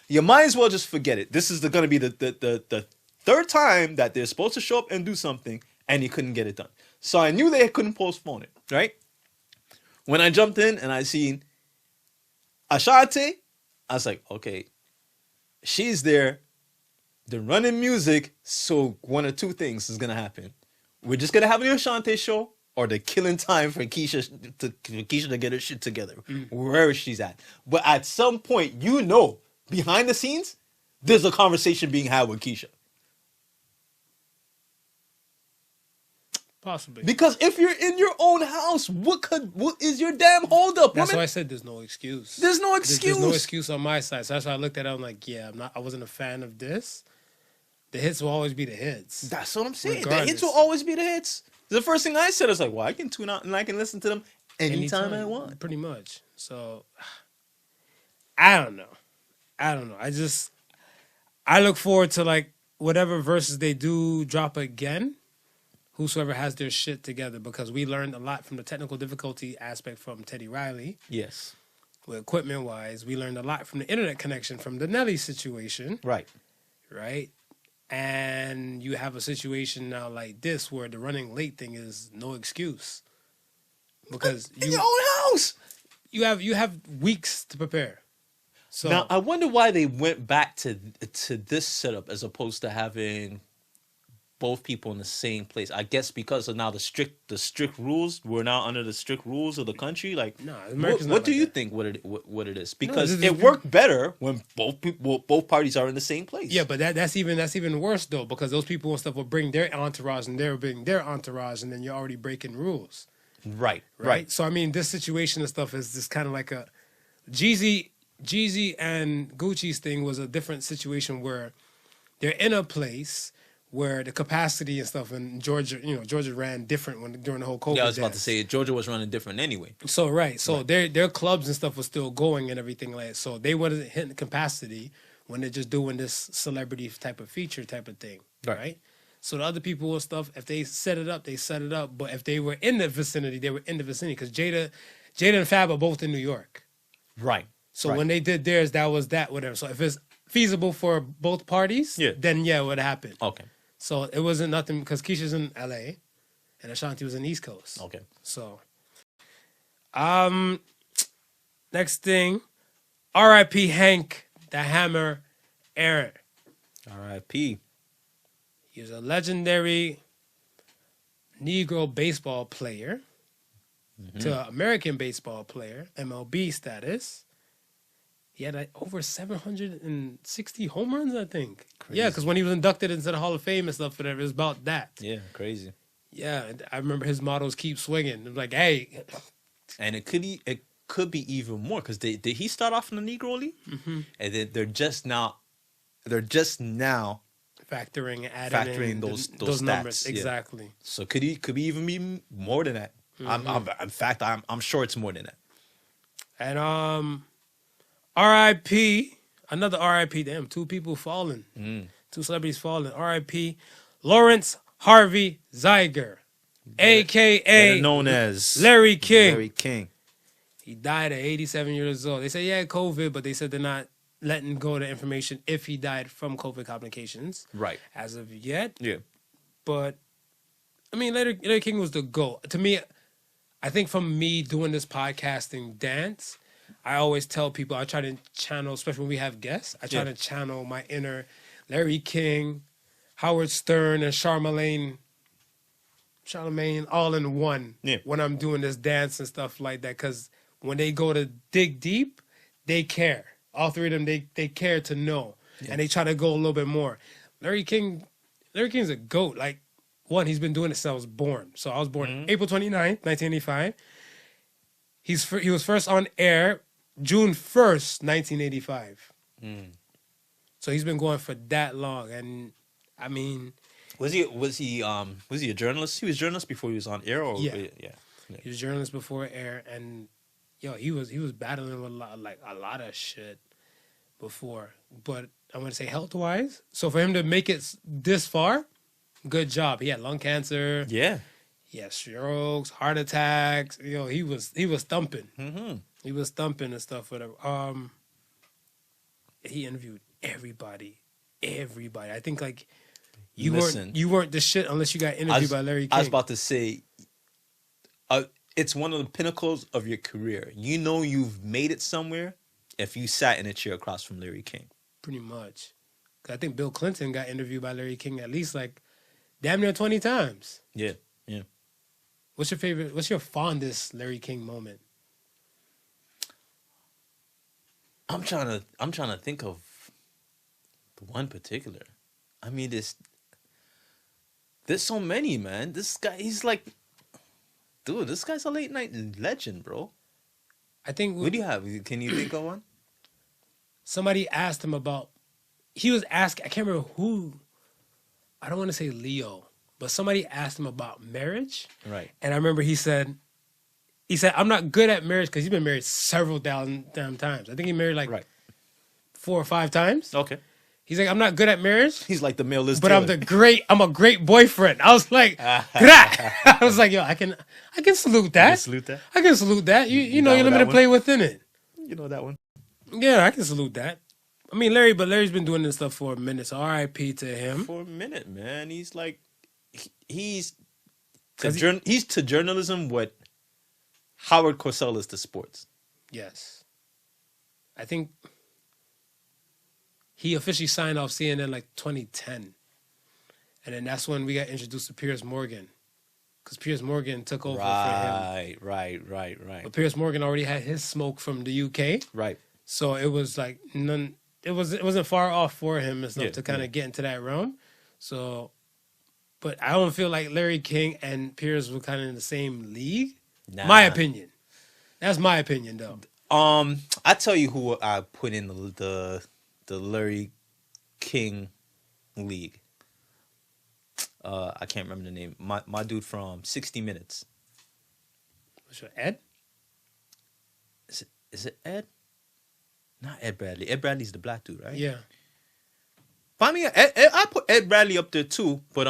You might as well just forget it. This is going to be the third time that they're supposed to show up and do something, and you couldn't get it done. So I knew they couldn't postpone it, right? When I jumped in and I seen Ashanti, I was like, okay, she's there. They're running music, so one of two things is going to happen. We're just going to have an Ashanti show, or they're killing time for Keisha to get her shit together, wherever she's at. But at some point, behind the scenes, there's a conversation being had with Keisha. Possibly. Because if you're in your own house, what is your damn holdup? That's woman? why I said there's no excuse. There's no excuse. There's no excuse on my side. So that's why I looked at it. I'm like, yeah, I wasn't a fan of this. The hits will always be the hits. That's what I'm saying. Regardless. The hits will always be the hits. The first thing I said is like, well, I can tune out and I can listen to them anytime I want. Pretty much. So, I don't know. I look forward to like whatever verses they do drop again. Whosoever has their shit together, because we learned a lot from the technical difficulty aspect from Teddy Riley. Yes. With equipment wise, we learned a lot from the internet connection from the Nelly situation. Right. And you have a situation now like this where the running late thing is no excuse. Because in your own house. You have weeks to prepare. So now I wonder why they went back to this setup as opposed to having both people in the same place. I guess because of now the strict rules. We're now under the strict rules of the country. Like, what do you think? What it is? Because it worked better when both parties are in the same place. Yeah, but that's even worse though, because those people and stuff will bring their entourage and they're bringing their entourage, and then you're already breaking rules. Right. So I mean, this situation and stuff is just kind of like a Jeezy and Gucci's thing was a different situation where they're in a place where the capacity and stuff in Georgia, Georgia ran different during the whole COVID. Yeah, I was about to say Georgia was running different anyway. So their clubs and stuff was still going and everything like that. So they wasn't hitting capacity when they're just doing this celebrity type of feature type of thing, right? So the other people and stuff, if they set it up, they set it up. But if they were in the vicinity, they were in the vicinity because Jada and Fab are both in New York, right? So when they did theirs, that was that whatever. So if it's feasible for both parties, then it would happen. Okay. So it wasn't nothing because Keisha's in LA and Ashanti was in the East Coast. Okay. So, next thing, R.I.P. Hank the Hammer Aaron. R.I.P. He was a legendary Negro baseball player to American baseball player, MLB status. He had like over 760 home runs, I think. Crazy. Yeah, because when he was inducted into the Hall of Fame and stuff, whatever, it was about that. Yeah, crazy. Yeah, I remember his mottos keep swinging. It was like, hey. And it could be even more because did he start off in the Negro League? Mm-hmm. And then they're just now factoring those stats. Numbers. Exactly. Yeah. So could he even be more than that? Mm-hmm. I'm sure it's more than that. And R.I.P. Another R.I.P. Damn, two people falling. Two celebrities falling. R.I.P. Lawrence Harvey Zeiger, a.k.a. Better known as Larry King. Larry King. He died at 87 years old. They said he had COVID, but they said they're not letting go the information if he died from COVID complications. Right. As of yet. Yeah. But, I mean, Larry King was the GOAT. To me, I think from me doing this podcasting dance, I always tell people, I try to channel, especially when we have guests, I try to channel my inner Larry King, Howard Stern, and Charlemagne all in one when I'm doing this dance and stuff like that. Because when they go to dig deep, they care. All three of them, they care to know. Yeah. And they try to go a little bit more. Larry King's a GOAT. Like, one, he's been doing it since I was born. So I was born April 29th, 1985. He was first on air June 1st, 1985. So he's been going for that long. And, I mean... Was he a journalist? He was a journalist before he was on air, or yeah. He was a journalist before air, and he was battling with a lot of shit before. But I want to say health wise. So for him to make it this far, good job. He had lung cancer. Yeah. He had strokes, heart attacks. He was thumping. Mm-hmm. He was thumping and stuff. Whatever. He interviewed everybody. I think like. You weren't the shit unless you got interviewed by Larry King. I was about to say, it's one of the pinnacles of your career. You know you've made it somewhere if you sat in a chair across from Larry King. Pretty much. 'Cause I think Bill Clinton got interviewed by Larry King at least like damn near 20 times. Yeah. What's your fondest Larry King moment? I'm trying to think of the one particular. I mean, there's so many, man. This guy, he's like, dude, this guy's a late night legend, bro. I think. What do you have? Can you think of one? Somebody asked him about. He was asking. I can't remember who. I don't want to say Leo, but somebody asked him about marriage. Right. And I remember he said, "I'm not good at marriage because he's been married several damn times. I think he married like 4 or 5 times." Okay. He's like, I'm not good at marriage. He's like the male Liz but Taylor. I'm a great boyfriend. I was like, I was like, yo, I can salute that. I can salute that. You know, you're limited to play within it. You know that one. Yeah, I can salute that. I mean, Larry's been doing this stuff for a minute. So R.I.P. to him. For a minute, man. He's like, he's to journalism what Howard Cosell is to sports. Yes. I think he officially signed off CNN like 2010. And then that's when we got introduced to Piers Morgan. Because Piers Morgan took over for him. Right. But Piers Morgan already had his smoke from the UK. Right. So it was like it wasn't far off for him and stuff to kind of get into that realm. So, but I don't feel like Larry King and Piers were kind of in the same league. Nah. My opinion. That's my opinion, though. I tell you who I put in the Larry King league. I can't remember the name. My dude from 60 Minutes. What's your Ed? Is it Ed? Not Ed Bradley. Ed Bradley's the black dude, right? Yeah. But I mean, I put Ed Bradley up there too. But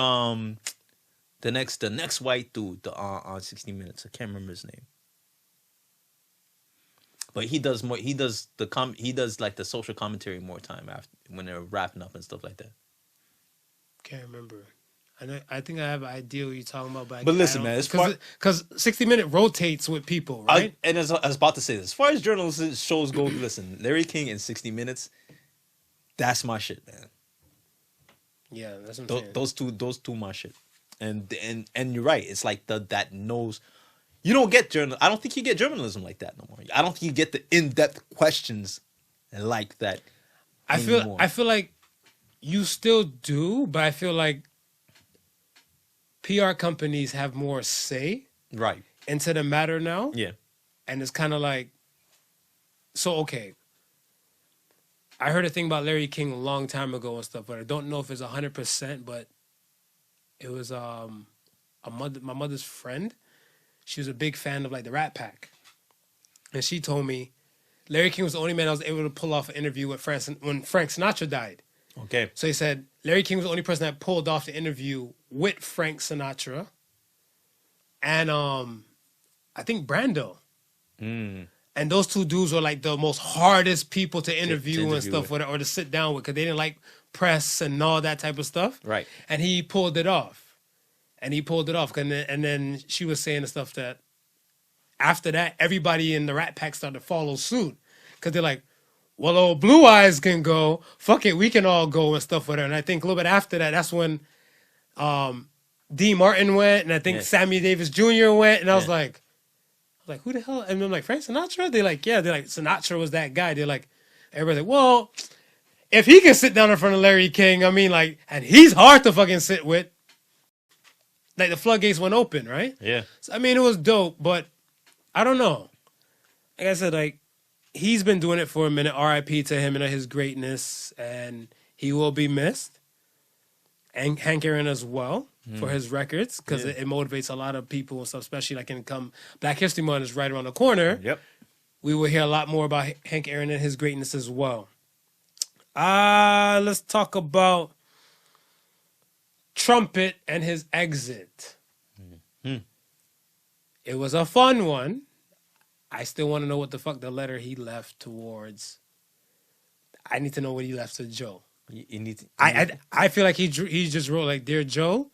the next white dude on 60 Minutes. I can't remember his name. But he does more. He does like the social commentary more time after when they're wrapping up and stuff like that. Can't remember. I think I have an idea what you're talking about. But listen, man, because 60 Minute rotates with people, right? I was about to say this. As far as journalism shows go, listen, Larry King in 60 Minutes, that's my shit, man. Yeah, that's what I'm saying. Those two, my shit. And you're right. It's like that knows. You don't get I don't think you get journalism like that no more. I don't think you get the in-depth questions like that. I feel like you still do, but I feel like PR companies have more say into the matter now. Yeah. And it's kind of like, so, okay. I heard a thing about Larry King a long time ago and stuff, but I don't know if it's 100%, but it was my mother's friend. She was a big fan of like the Rat Pack. And she told me Larry King was the only man I was able to pull off an interview with when Frank Sinatra died. Okay. So he said, Larry King was the only person that pulled off the interview with Frank Sinatra. And I think Brando. And those two dudes were like the most hardest people to interview and stuff with, or to sit down with, because they didn't like press and all that type of stuff. Right. And he pulled it off. And then she was saying the stuff that after that, everybody in the Rat Pack started to follow suit. Because they're like, well, old Blue Eyes can go. Fuck it, we can all go and stuff with her. And I think a little bit after that, that's when D. Martin went, and I think Sammy Davis Jr. went, and I was like, who the hell? And I'm like, Frank Sinatra? They're like, yeah. They're like, Sinatra was that guy. They're like, everybody's like, well, if he can sit down in front of Larry King, I mean, like, and he's hard to fucking sit with. Like, the floodgates went open, right? Yeah. So, I mean, it was dope, but I don't know. Like I said, like, he's been doing it for a minute. R.I.P. to him and his greatness, and he will be missed. And Hank Aaron as well for his records, because it motivates a lot of people and stuff, especially like in Black History Month is right around the corner. Yep. We will hear a lot more about Hank Aaron and his greatness as well. Let's talk about Trumpet and his exit. It was a fun one. I still want to know what the fuck the letter he left towards. I need to know what he left to Joe. You need to, I feel like he just wrote like Dear Joe,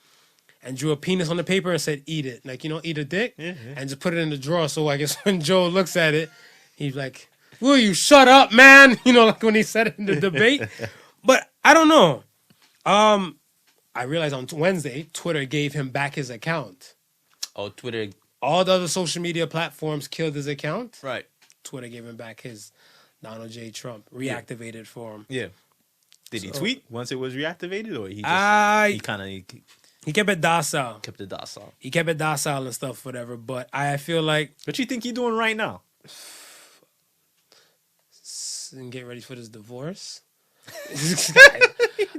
and drew a penis on the paper and said eat it, like, you know, eat a dick, and just put it in the drawer. So I guess when Joe looks at it, he's like, "Will you shut up, man?" You know, like when he said it in the debate. But I don't know. I realized on Wednesday, Twitter gave him back his account. Oh, Twitter. All the other social media platforms killed his account. Right. Twitter gave him back his Donald J. Trump, reactivated for him. Yeah. Did he tweet once it was reactivated, or he kept it docile. Kept it docile. He kept it docile and stuff, whatever. But I feel like, what you think he doing right now? And get ready for this divorce.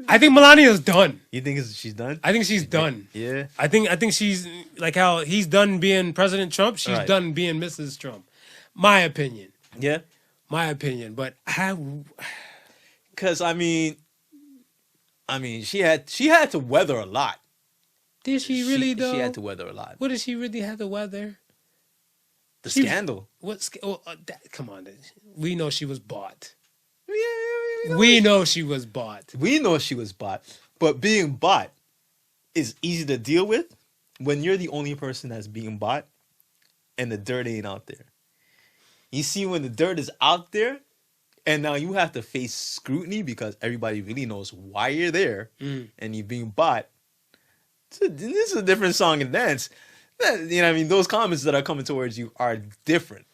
I think Melania's done. You think she's done? I think she's done. Yeah. I think she's like how he's done being President Trump. She's done being Mrs. Trump. My opinion. Yeah. My opinion. But because I mean, she had to weather a lot. Did she really though? She had to weather a lot. What did she really have to weather? The scandal. Come on, we know she was bought. Yeah, we know she was bought. We know she was bought. But being bought is easy to deal with when you're the only person that's being bought and the dirt ain't out there. You see, when the dirt is out there and now you have to face scrutiny because everybody really knows why you're there and you're being bought, this is a different song and dance. You know what I mean? Those comments that are coming towards you are different.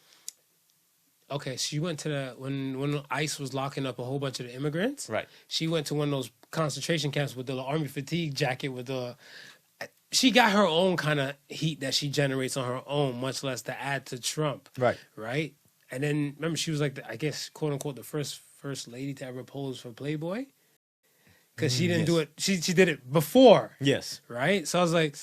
Okay, she went to when ICE was locking up a whole bunch of the immigrants. Right. She went to one of those concentration camps with the army fatigue jacket with the. She got her own kind of heat that she generates on her own, much less to add to Trump. Right. Right. And then remember, she was like, I guess, quote unquote, the first lady to ever pose for Playboy. Because she didn't do it. She did it before. Yes. Right. So I was like.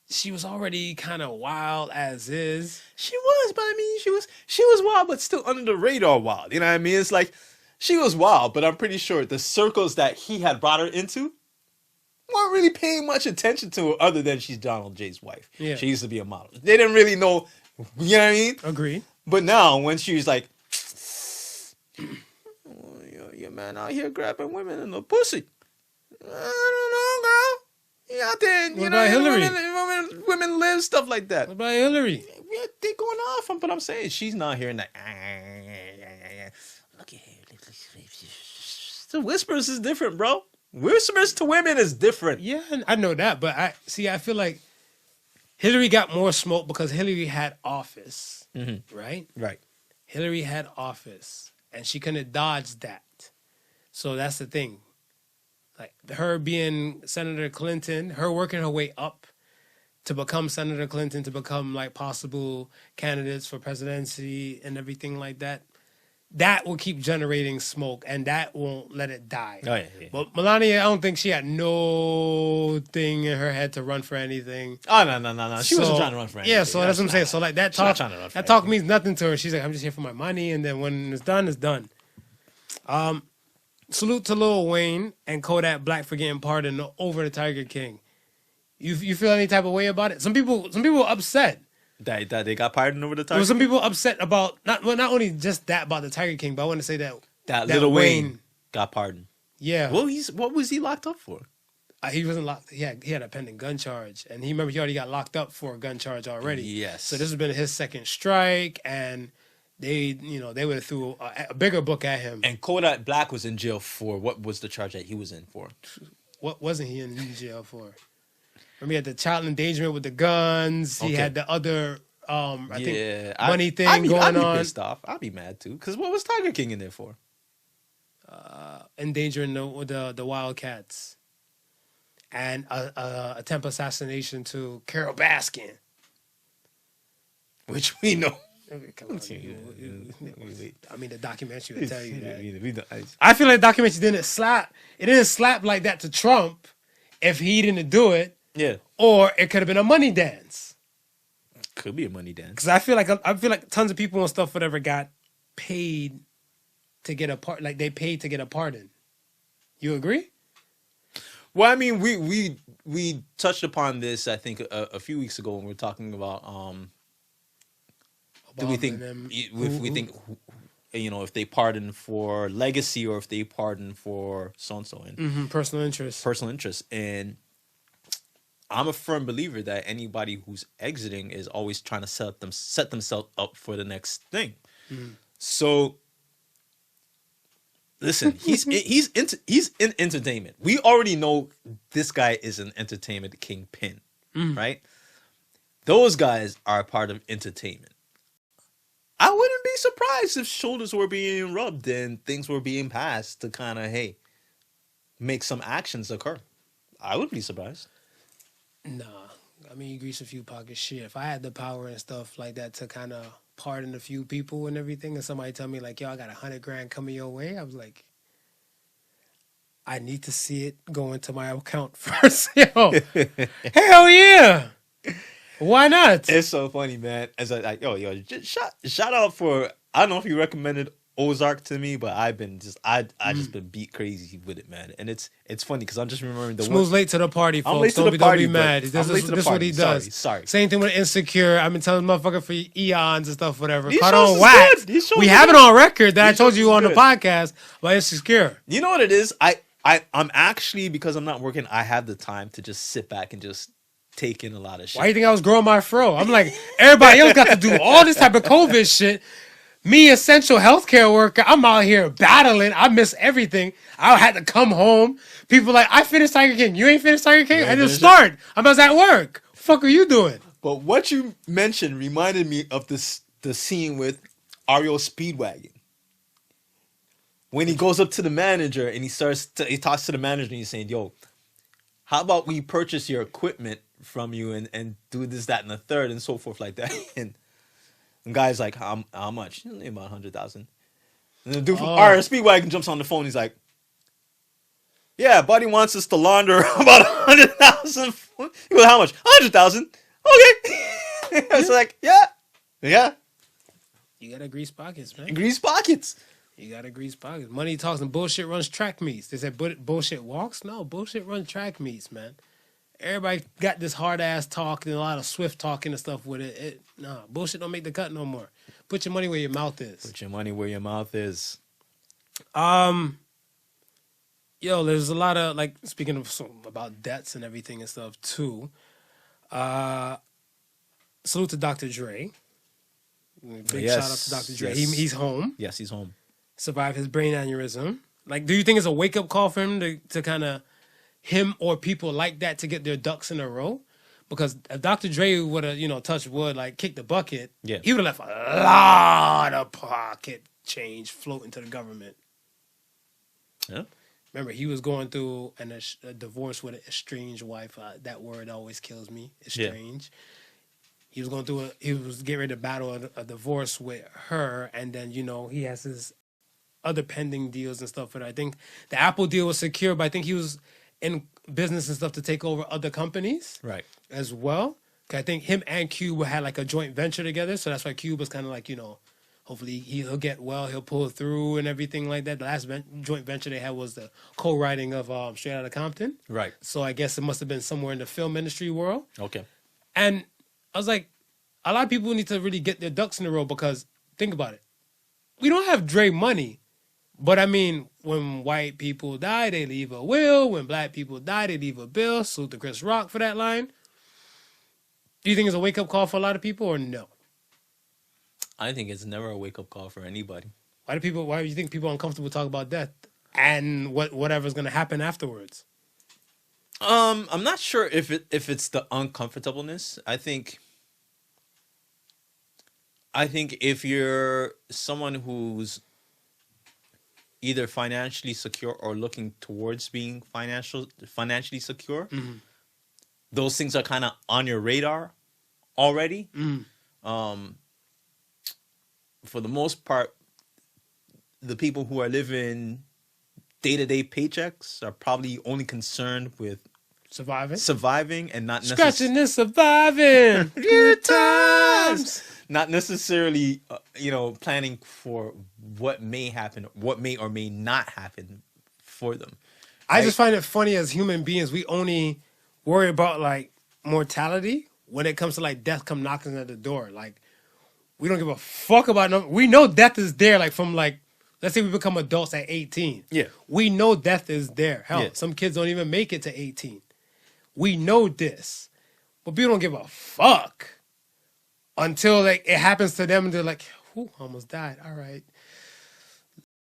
She was already kind of wild as is. She was, but I mean, she was wild, but still under the radar wild. You know what I mean? It's like she was wild, but I'm pretty sure the circles that he had brought her into weren't really paying much attention to her, other than she's Donald J's wife. Yeah. She used to be a model. They didn't really know. You know what I mean? Agreed. But now, when she's like, oh, your man out here grabbing women in the pussy. I don't know, girl. You out there, what about Hillary? Women live, stuff like that. What about Hillary? Yeah, they going off, but I'm saying she's not hearing that. Look at here. The whispers is different, bro. Whispers to women is different. Yeah, I know that, but I feel like Hillary got more smoke because Hillary had office, right? Right. Hillary had office, and she couldn't dodge that. So that's the thing. Like her being Senator Clinton, her working her way up to become Senator Clinton, to become like possible candidates for presidency and everything like that, that will keep generating smoke and that won't let it die. Oh, yeah. But Melania, I don't think she had no thing in her head to run for anything. Oh, no. She wasn't trying to run for anything. Yeah, so that's what I'm saying. So like that talk, trying to run for that talk means nothing to her. She's like, I'm just here for my money, and then when it's done, it's done. Salute to Lil Wayne and Kodak Black for getting pardoned over the Tiger King. You feel any type of way about it? Some people were upset. That they got pardoned over the There time. were some people upset about not only just that about the Tiger King, but I want to say that Lil Wayne got pardoned. Yeah. What was he locked up for? He wasn't locked. He had a pending gun charge, and he already got locked up for a gun charge already. Yes. So this has been his second strike, and they would have threw a bigger book at him. And Kodak Black was in jail for what was the charge that he was in for? What wasn't he in jail for? Remember, he had the child endangerment with the guns. He had the other, I think, money thing I'd going be on. pissed off. I'd be mad too. Because what was Tiger King in there for? Endangering the wildcats, and attempt assassination to Carol Baskin. Which we know. Come on, I mean, the documentary will tell you that. I I feel like the documentary didn't slap. It didn't slap like that to Trump if he didn't do it. Yeah. Or it could have been a money dance. Could be a money dance. Because I feel like tons of people and stuff whatever got paid to get a part. Like they paid to get a pardon. You agree? Well, I mean, we touched upon this, I think, a few weeks ago when we were talking about do we think if they pardon for legacy or if they pardon for so and so and personal interest. And I'm a firm believer that anybody who's exiting is always trying to set themselves up for the next thing. So listen, he's in entertainment. We already know this guy is an entertainment kingpin, right? Those guys are a part of entertainment. I wouldn't be surprised if shoulders were being rubbed and things were being passed to kind of, hey, make some actions occur. I wouldn't be surprised. Nah. I mean, you grease a few pockets. Shit, if I had the power and stuff like that to kind of pardon a few people and everything, and somebody tell me like, yo, I got $100,000 coming your way, I was like, I need to see it go into my account first. Yo, hell yeah. Why not? It's so funny, man. As just shout out for, I don't know if you recommended Ozark to me, but I just been beat crazy with it, man. And it's funny because I'm just remembering the Smooth's late to the party, folks. I'm late to Don't the party, be mad. but This is what he does. Sorry. Same thing with Insecure. I've been telling motherfucker for eons and stuff, whatever. These Caught shows on is wax. good. These shows We are have it good. on record that I These told shows you is on the good. podcast about Insecure. You know what it is? I'm actually, because I'm not working, I have the time to just sit back and just take in a lot of shit. Why do you think I was growing my fro? I'm like, everybody else got to do all this type of COVID shit. Me, essential healthcare worker, I'm out here battling. I miss everything. I had to come home. People like, I finished Tiger King. You ain't finished Tiger King? I didn't start. I was at work. What the fuck are you doing? But what you mentioned reminded me of the scene with Ariel Speedwagon. When he goes up to the manager and he talks to the manager and he's saying, yo, how about we purchase your equipment from you and do this, that, and the third and so forth like that. And the guy's like, how much? About 100,000. And the dude from Ariel Speedwagon jumps on the phone. He's like, yeah, buddy wants us to launder about 100,000. He goes, how much? 100,000. Okay. It's like, yeah. You gotta grease pockets, man. Grease pockets. You gotta grease pockets. Money talks and bullshit runs track meets. They said bullshit walks? No, bullshit runs track meets, man. Everybody got this hard ass talk and a lot of swift talking and stuff with it. Nah, bullshit don't make the cut no more. Put your money where your mouth is. Put your money where your mouth is. Yo, there's a lot of, like, speaking of about debts and everything and stuff too. Salute to Dr. Dre. Big shout out to Dr. Dre. Yes. He's home. Yes, he's home. Survived his brain aneurysm. Like, do you think it's a wake up call for him to kind of him or people like that to get their ducks in a row? Because if Dr. Dre would have, touched wood, like kicked the bucket, he would have left a lot of pocket change floating to the government. Yeah. Remember, he was going through a divorce with an estranged wife. That word always kills me. Estranged. Yeah. He was getting ready to battle a divorce with her, and then, he has his other pending deals and stuff. But I think the Apple deal was secure, but I think he was in business and stuff to take over other companies. Right. As well. 'Cause I think him and Cube had like a joint venture together, so that's why Cube was kind of like, Hopefully he'll get well. He'll pull through and everything like that. The last joint venture they had was the co-writing of Straight Outta Compton. Right. So I guess it must have been somewhere in the film industry world. Okay. And I was like, a lot of people need to really get their ducks in a row because think about it. We don't have Dre money. But I mean, when white people die, they leave a will. When black people die, they leave a bill. Salute to Chris Rock for that line. Do you think it's a wake-up call for a lot of people or no? I think it's never a wake-up call for anybody. Why do you think people are uncomfortable talk about death and whatever's going to happen afterwards? I'm not sure if it's the uncomfortableness. I think if you're someone who's either financially secure or looking towards being financially secure, those things are kind of on your radar already. For the most part, the people who are living day-to-day paychecks are probably only concerned with surviving and not Scratching and surviving. Good times. Not necessarily, planning for what may happen, what may or may not happen for them. I just find it funny as human beings, we only worry about like mortality when it comes to like death come knocking at the door. Like we don't give a fuck about no. We know death is there. Like from like, let's say we become adults at 18. Yeah, we know death is there. Hell, yeah. Some kids don't even make it to 18. We know this, but people don't give a fuck until like it happens to them and they're like, "Whew, almost died. All right,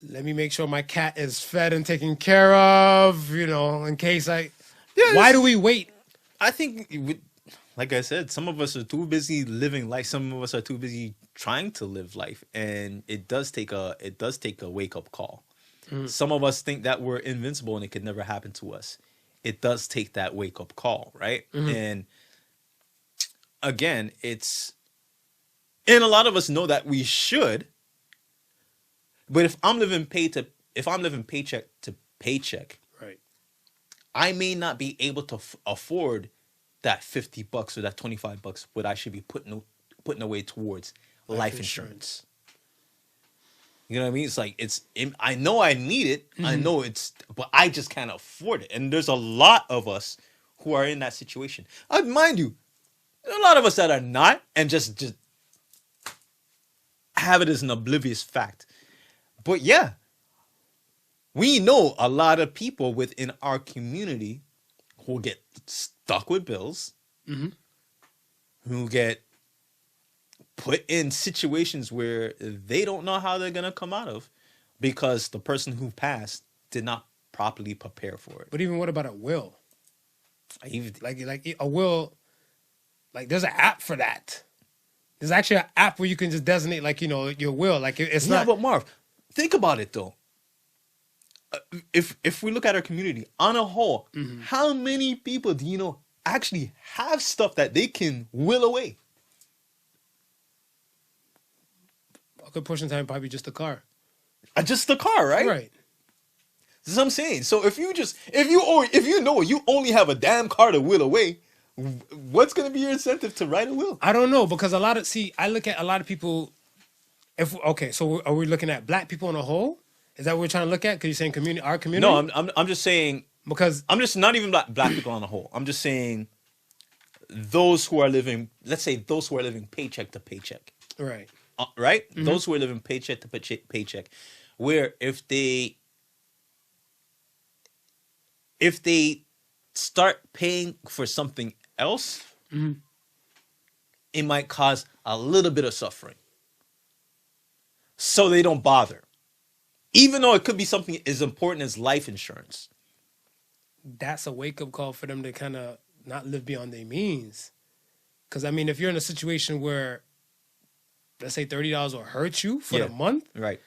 let me make sure my cat is fed and taken care of. In case I." Yeah, why do we wait? I think, like I said, some of us are too busy living life. Some of us are too busy trying to live life, and it does take a wake up call. Some of us think that we're invincible and it could never happen to us. It does take that wake up call, right? And again, and a lot of us know that we should. But if I'm living paycheck to paycheck, right, I may not be able to afford that $50 or that $25 what I should be putting away towards life insurance. You know what I mean? It's like I know I need it. I know but I just can't afford it. And there's a lot of us who are in that situation. Mind you, there are a lot of us that are not and just have it as an oblivious fact. But yeah, we know a lot of people within our community who get stuck with bills, who get put in situations where they don't know how they're going to come out of because the person who passed did not properly prepare for it. But even what about a will? Like a will, like there's an app for that. There's actually an app where you can just designate like, your will. Like it's not. But Marv, think about it though. If we look at our community on a whole, how many people do you know actually have stuff that they can will away? A good portion of the time, probably just a car. Just the car, right? Right. That's what I'm saying. So if you know you only have a damn car to will away, what's going to be your incentive to write a will? I don't know because I look at a lot of people. So are we looking at black people on a whole? Is that what we're trying to look at? Because you're saying our community. No, I'm just saying because I'm just not even black people on a whole. I'm just saying those who are living. Let's say those who are living paycheck to paycheck. Right. Right. Those who are living paycheck to paycheck, where if they start paying for something else, it might cause a little bit of suffering. So they don't bother. Even though it could be something as important as life insurance. That's a wake-up call for them to kind of not live beyond their means. Because, I mean, if you're in a situation where, let's say $30 will hurt you for the month, right?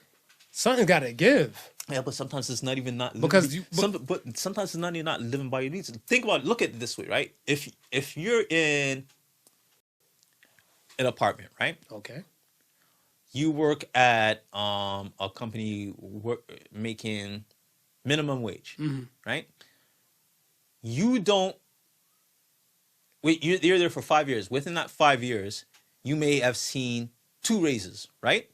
Something's got to give. Yeah, but sometimes it's not even not because but sometimes it's not even not living by your needs. Think about it. Look at it this way, right? If you're in an apartment, right? Okay. You work at a company making minimum wage, right? You're there for 5 years. Within that 5 years, you may have seen 2 raises, right?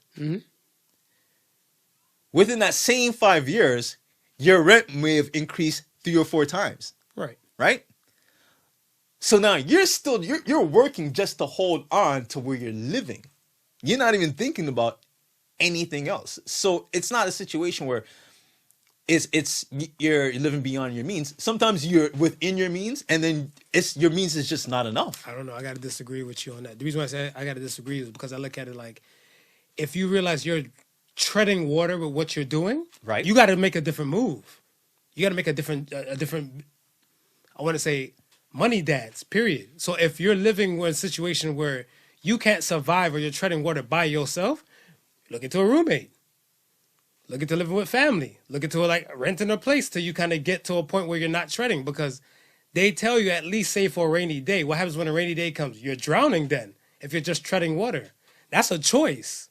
within that same 5 years, your rent may have increased 3 or 4 times, Right. right? So now you're working just to hold on to where you're living. You're not even thinking about anything else. So it's not a situation where you're living beyond your means. Sometimes you're within your means, and then your means is just not enough. I don't know. I got to disagree with you on that. The reason why I say I got to disagree is because I look at it like, if you realize you're treading water with what you're doing, Right. you got to make a different move. You got to make a different, I want to say, money dance, period. So if you're living in a situation where you can't survive or you're treading water by yourself, look into a roommate. Look into living with family. Look into like renting a place till you kind of get to a point where you're not treading, because they tell you at least save for a rainy day. What happens when a rainy day comes? You're drowning then if you're just treading water. That's a choice.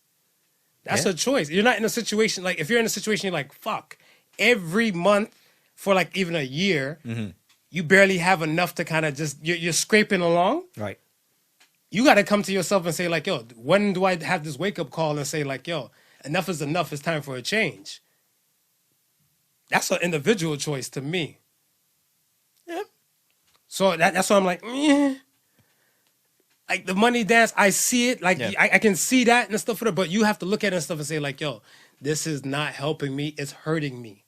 That's a choice. You're not in a situation, like if you're in a situation, you're like, fuck, every month for like even a year, you barely have enough to kind of just, you're scraping along. Right. You got to come to yourself and say like, yo, when do I have this wake up call and say like, yo, enough is enough. It's time for a change. That's an individual choice to me. Yeah. So that's why I'm like, like the money dance, I see it. Like I can see that and stuff for it, but you have to look at it and stuff and say like, yo, this is not helping me. It's hurting me.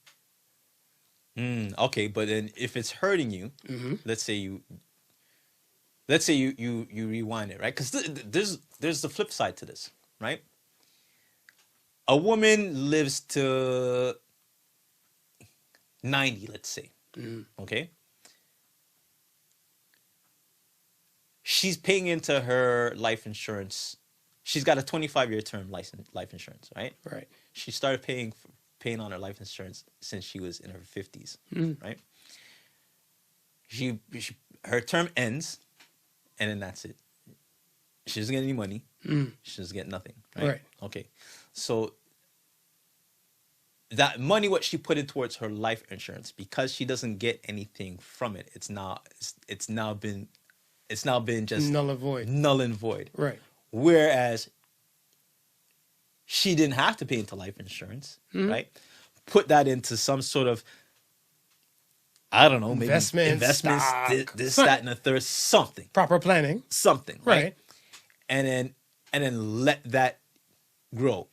Okay, but then if it's hurting you, let's say you rewind it, right? Because there's the flip side to this, right? A woman lives to 90, let's say. Okay? She's paying into her life insurance. She's got a 25-year term life insurance, right? Right. She started paying on her life insurance since she was in her 50s, right? Her term ends, and then that's it. She doesn't get any money. She doesn't get nothing, right? Okay. So that money, what she put in towards her life insurance, because she doesn't get anything from it, it's now been just Null and void. Null and void. Right. Whereas she didn't have to pay into life insurance, right? Put that into some sort of, I don't know, maybe investments, stock, this, that, and the third, something. Proper planning. Something, right? Right. And then let that grow.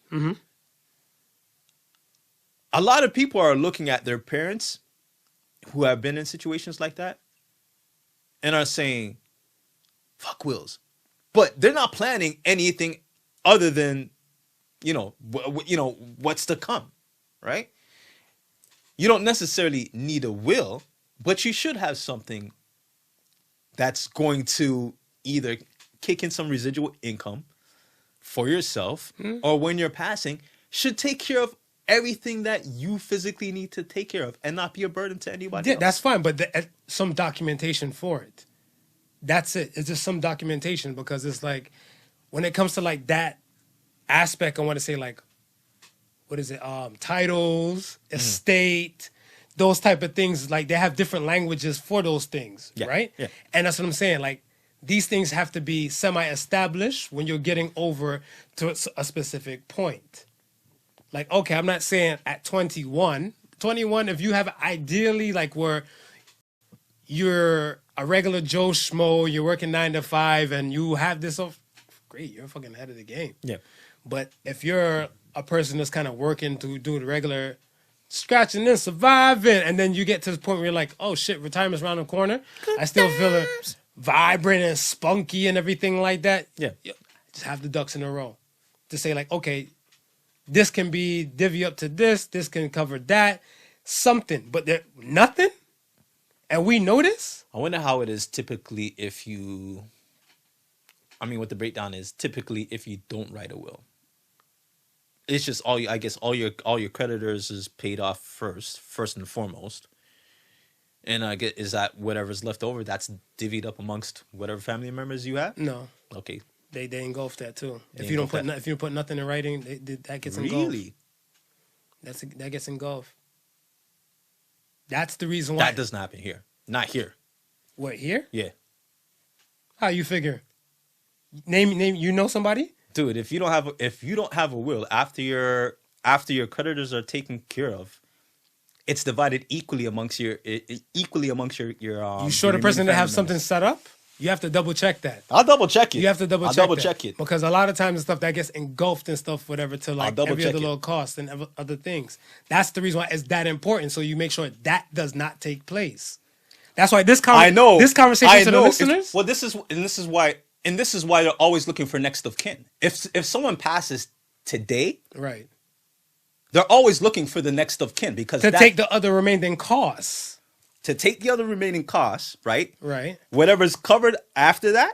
A lot of people are looking at their parents who have been in situations like that and are saying, fuck wills. But they're not planning anything other than, what's to come, right? You don't necessarily need a will, but you should have something that's going to either kick in some residual income for yourself, or when you're passing, should take care of everything that you physically need to take care of and not be a burden to anybody else. That's fine, but some documentation for it. That's it. It's just some documentation, because it's like, when it comes to like that aspect, I want to say like, what is it? Titles, estate, those type of things. Like they have different languages for those things, right? Yeah. And that's what I'm saying. Like these things have to be semi-established when you're getting over to a specific point. Like, okay, I'm not saying at 21, if you have ideally like where you're a regular Joe Schmo, you're working 9 to 5 and you have this, great, you're fucking ahead of the game. Yeah. But if you're a person that's kind of working to do the regular scratching and surviving, and then you get to the point where you're like, oh shit, retirement's around the corner. I still feel vibrant and spunky and everything like that. Yeah. Just have the ducks in a row to say like, okay, this can be divvy up to this can cover that, something, but there nothing. And we know this. I wonder how it is typically what the breakdown is typically if you don't write a will. It's just all your creditors is paid off first and foremost. And I get, is that whatever's left over that's divvied up amongst whatever family members you have? No. Okay. They engulf that too. If you don't put nothing in writing, that gets engulfed. Really? That gets engulfed. That's the reason why. That doesn't happen here. Not here. What, here? Yeah. How you figure? Name. You know somebody? Dude, if you don't have a will after your after your creditors are taken care of, it's divided equally amongst your You sure the your person remaining to have family something members. set up? You have to double check that. I'll double check it. You have to double I'll check double that. check it. Because a lot of times the stuff that gets engulfed and stuff, whatever, to like double every check other it. little cost and other things. That's the reason why it's that important. So you make sure that does not take place. That's why this this conversation to the listeners. Well, this is why they're always looking for next of kin. If someone passes today, Right. they're always looking for the next of kin because To take the other remaining costs. to take the other remaining costs, right? Right. Whatever's covered after that,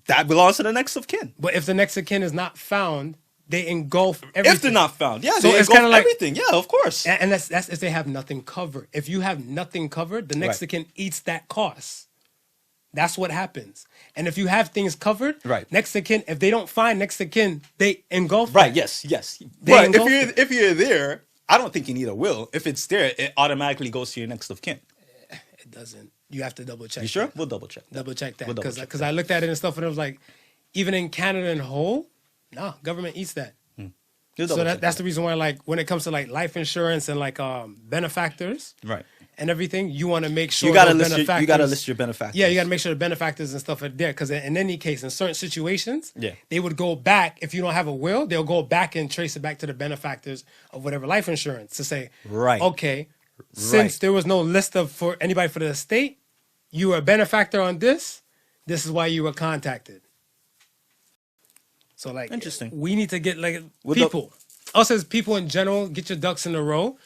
that belongs to the next of kin. But if the next of kin is not found, they engulf everything. If they're not found, yeah, So they it's engulf kinda like- everything. Yeah, of course. And that's if they have nothing covered. If you have nothing covered, the next Right. of kin eats that cost. That's what happens. And if you have things covered, Right. next of kin, if they don't find next of kin, they engulf Right. that. Yes. They But engulf if you're there, I don't think you need a will. If it's there, it automatically goes to your next of kin. It doesn't. You have to double check. You sure? that. We'll double check. Double check that. We'll double Because check that. I looked at it and stuff and it was like, even in Canada and whole, no, government eats that. You'll So double check that's the reason why, like, when it comes to like life insurance and like benefactors right. and everything, you want to make sure You gotta those list your benefactors. Yeah, you got to make sure the benefactors and stuff are there because in any case, in certain situations, Yeah. they would go back. If you don't have a will, they'll go back and trace it back to the benefactors of whatever life insurance to say, Right. okay, since there was no list of for anybody for the estate, you were a benefactor on this. This is why you were contacted. So like, Interesting. we need to get like With the- people. Us as people in general, get your ducks in a row.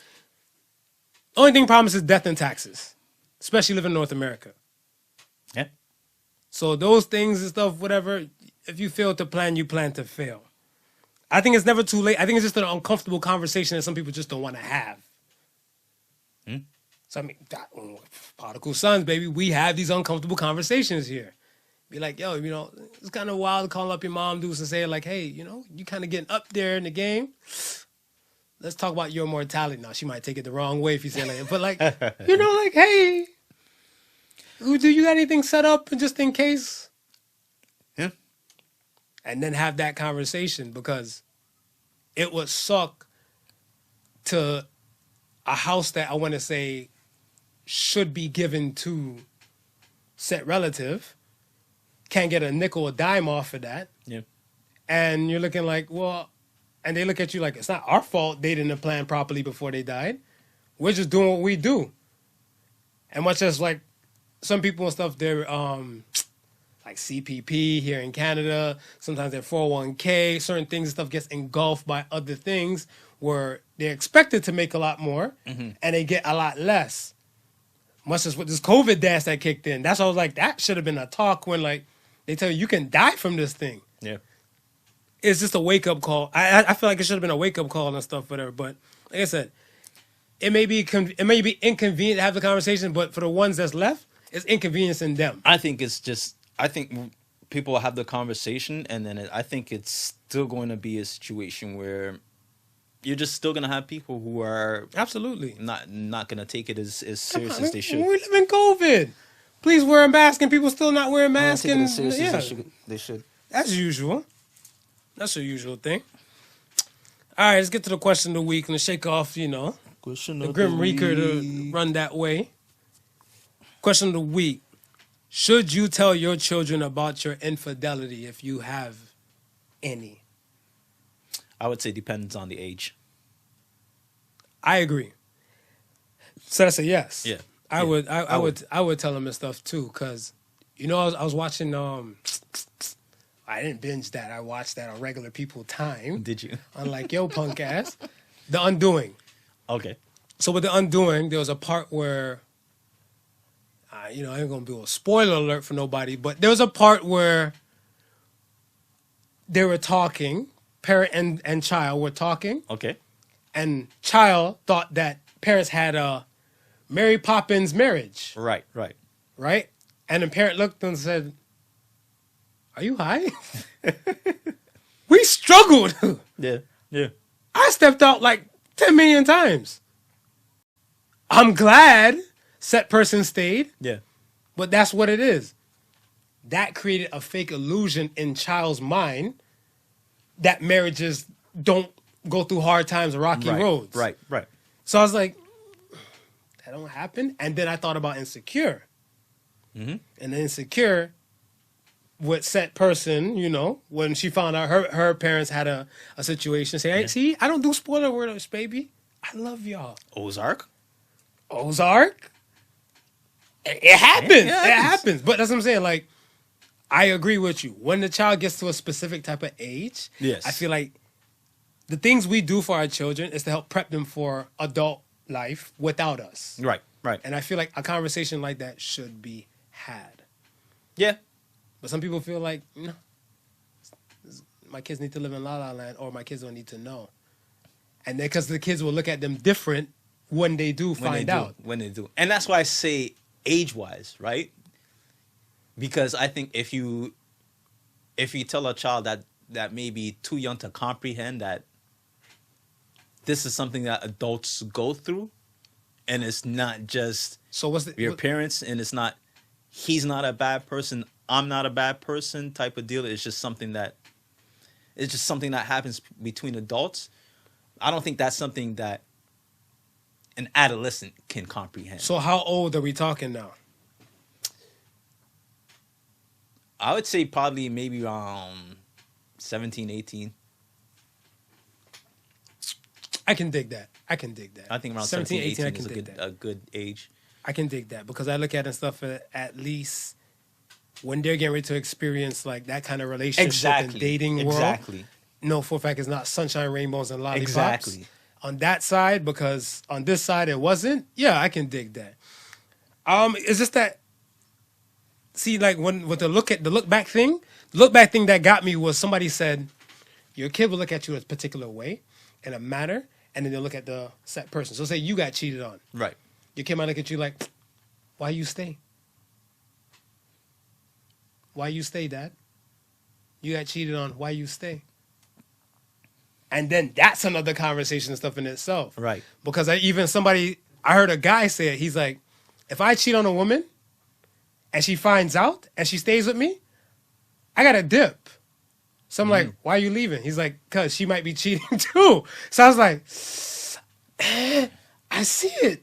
Only thing problem is death and taxes, especially living in North America. Yeah. So those things and stuff, whatever, if you fail to plan, you plan to fail. I think it's never too late. I think it's just an uncomfortable conversation that some people just don't want to have. So I mean, Podical Sons, baby, we have these uncomfortable conversations here. Be like, yo, you know, it's kind of wild to call up your mom dudes and say like, hey, you know, you kind of getting up there in the game. Let's talk about your mortality. Now, she might take it the wrong way if you say like that. But like, you know, like, hey, do you got anything set up just in case? Yeah. And then have that conversation because it would suck to a house that I want to say should be given to said relative. Can't get a nickel or dime off of that. Yeah. And you're looking like, well, and they look at you like, it's not our fault they didn't plan properly before they died. We're just doing what we do. And much as like some people and stuff, they're like CPP here in Canada, sometimes they're 401k, certain things and stuff gets engulfed by other things where they're expected to make a lot more and they get a lot less. Much as with this COVID dance that kicked in. That's why I was like, that should have been a talk when like they tell you can die from this thing. Yeah. It's just a wake-up call. I feel like it should have been a wake-up call and stuff, whatever. But like I said, it may be inconvenient to have the conversation, but for the ones that's left, it's inconveniencing them. I think people will have the conversation, and then I think it's still going to be a situation where you're just still going to have people who are Absolutely. not going to take it as serious as they should. We live in COVID. Please wear a mask, and people still not wearing masks. Take it And as serious yeah, as they should. that's usual. That's a usual thing. All right, let's get to the question of the week and to shake off, you know, the Grim Reaper to run that way. Question of the week. Should you tell your children about your infidelity if you have any? I would say depends on the age. I agree. So that's a yes. Yeah. I would tell them and stuff too, cause you know I was watching I didn't binge that. I watched that on regular people time. Did you? Unlike yo punk ass. The Undoing. Okay. So with The Undoing, there was a part where I ain't gonna do a spoiler alert for nobody, but there was a part where they were talking, parent and child were talking, Okay. and child thought that parents had a Mary Poppins marriage, Right. right? And the parent looked and said, "Are you high?" We struggled. Yeah. I stepped out like 10 million times. I'm glad said person stayed, Yeah. but that's what it is. That created a fake illusion in child's mind that marriages don't go through hard times, rocky roads. Right. So I was like, that don't happen. And then I thought about Insecure. And then Insecure, with said person, you know, when she found out her parents had a situation, say, hey, see, I don't do spoiler words, baby. I love y'all. Ozark. It happens. Yeah, it It happens. happens. But that's what I'm saying. Like, I agree with you. When the child gets to a specific type of age, Yes. I feel like the things we do for our children is to help prep them for adult life without us. Right. And I feel like a conversation like that should be had. Yeah. But some people feel like, no, my kids need to live in La La Land, or my kids don't need to know. And then because the kids will look at them different when they do find out. When they do. And that's why I say age-wise, right? Because I think if you tell a child that may be too young to comprehend that this is something that adults go through, and it's not just So what's your parents, and it's not, he's not a bad person, I'm not a bad person type of deal. It's just something that happens between adults. I don't think that's something that an adolescent can comprehend. So how old are we talking now? I would say probably maybe around 17, 18. I can dig that. I think around 17, 18 I can is dig that. a good age. I can dig that because I look at it and stuff at least when they're getting ready to experience like that kind of relationship and dating world. Exactly. No, for a fact, it's not sunshine, rainbows, and lollipops. Exactly. On that side, because on this side it wasn't. Yeah, I can dig that. It's just that. See, like when with the look back thing that got me was somebody said, your kid will look at you a particular way, in a manner, and then they'll look at the set person. So say you got cheated on. Right. Your kid might look at you like, why you stay? Why you stay, Dad? You got cheated on. Why you stay? And then that's another conversation and stuff in itself. Right. Because I heard a guy say it. He's like, if I cheat on a woman and she finds out and she stays with me, I got to dip. So I'm like, why are you leaving? He's like, because she might be cheating too. So I was like, I see it.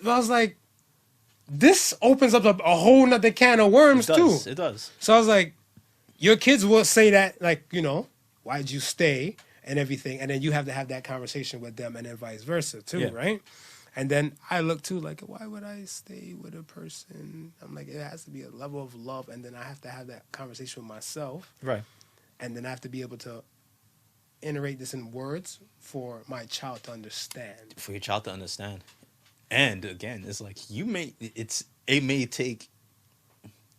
But I was like, this opens up a whole nother can of worms too. It does. So I was like, your kids will say that, like, you know, why'd you stay and everything. And then you have to have that conversation with them and then vice versa too, right? And then I look too, like, why would I stay with a person? I'm like, it has to be a level of love. And then I have to have that conversation with myself. Right. And then I have to be able to iterate this in words for my child to understand. For your child to understand. And again, it's like it may take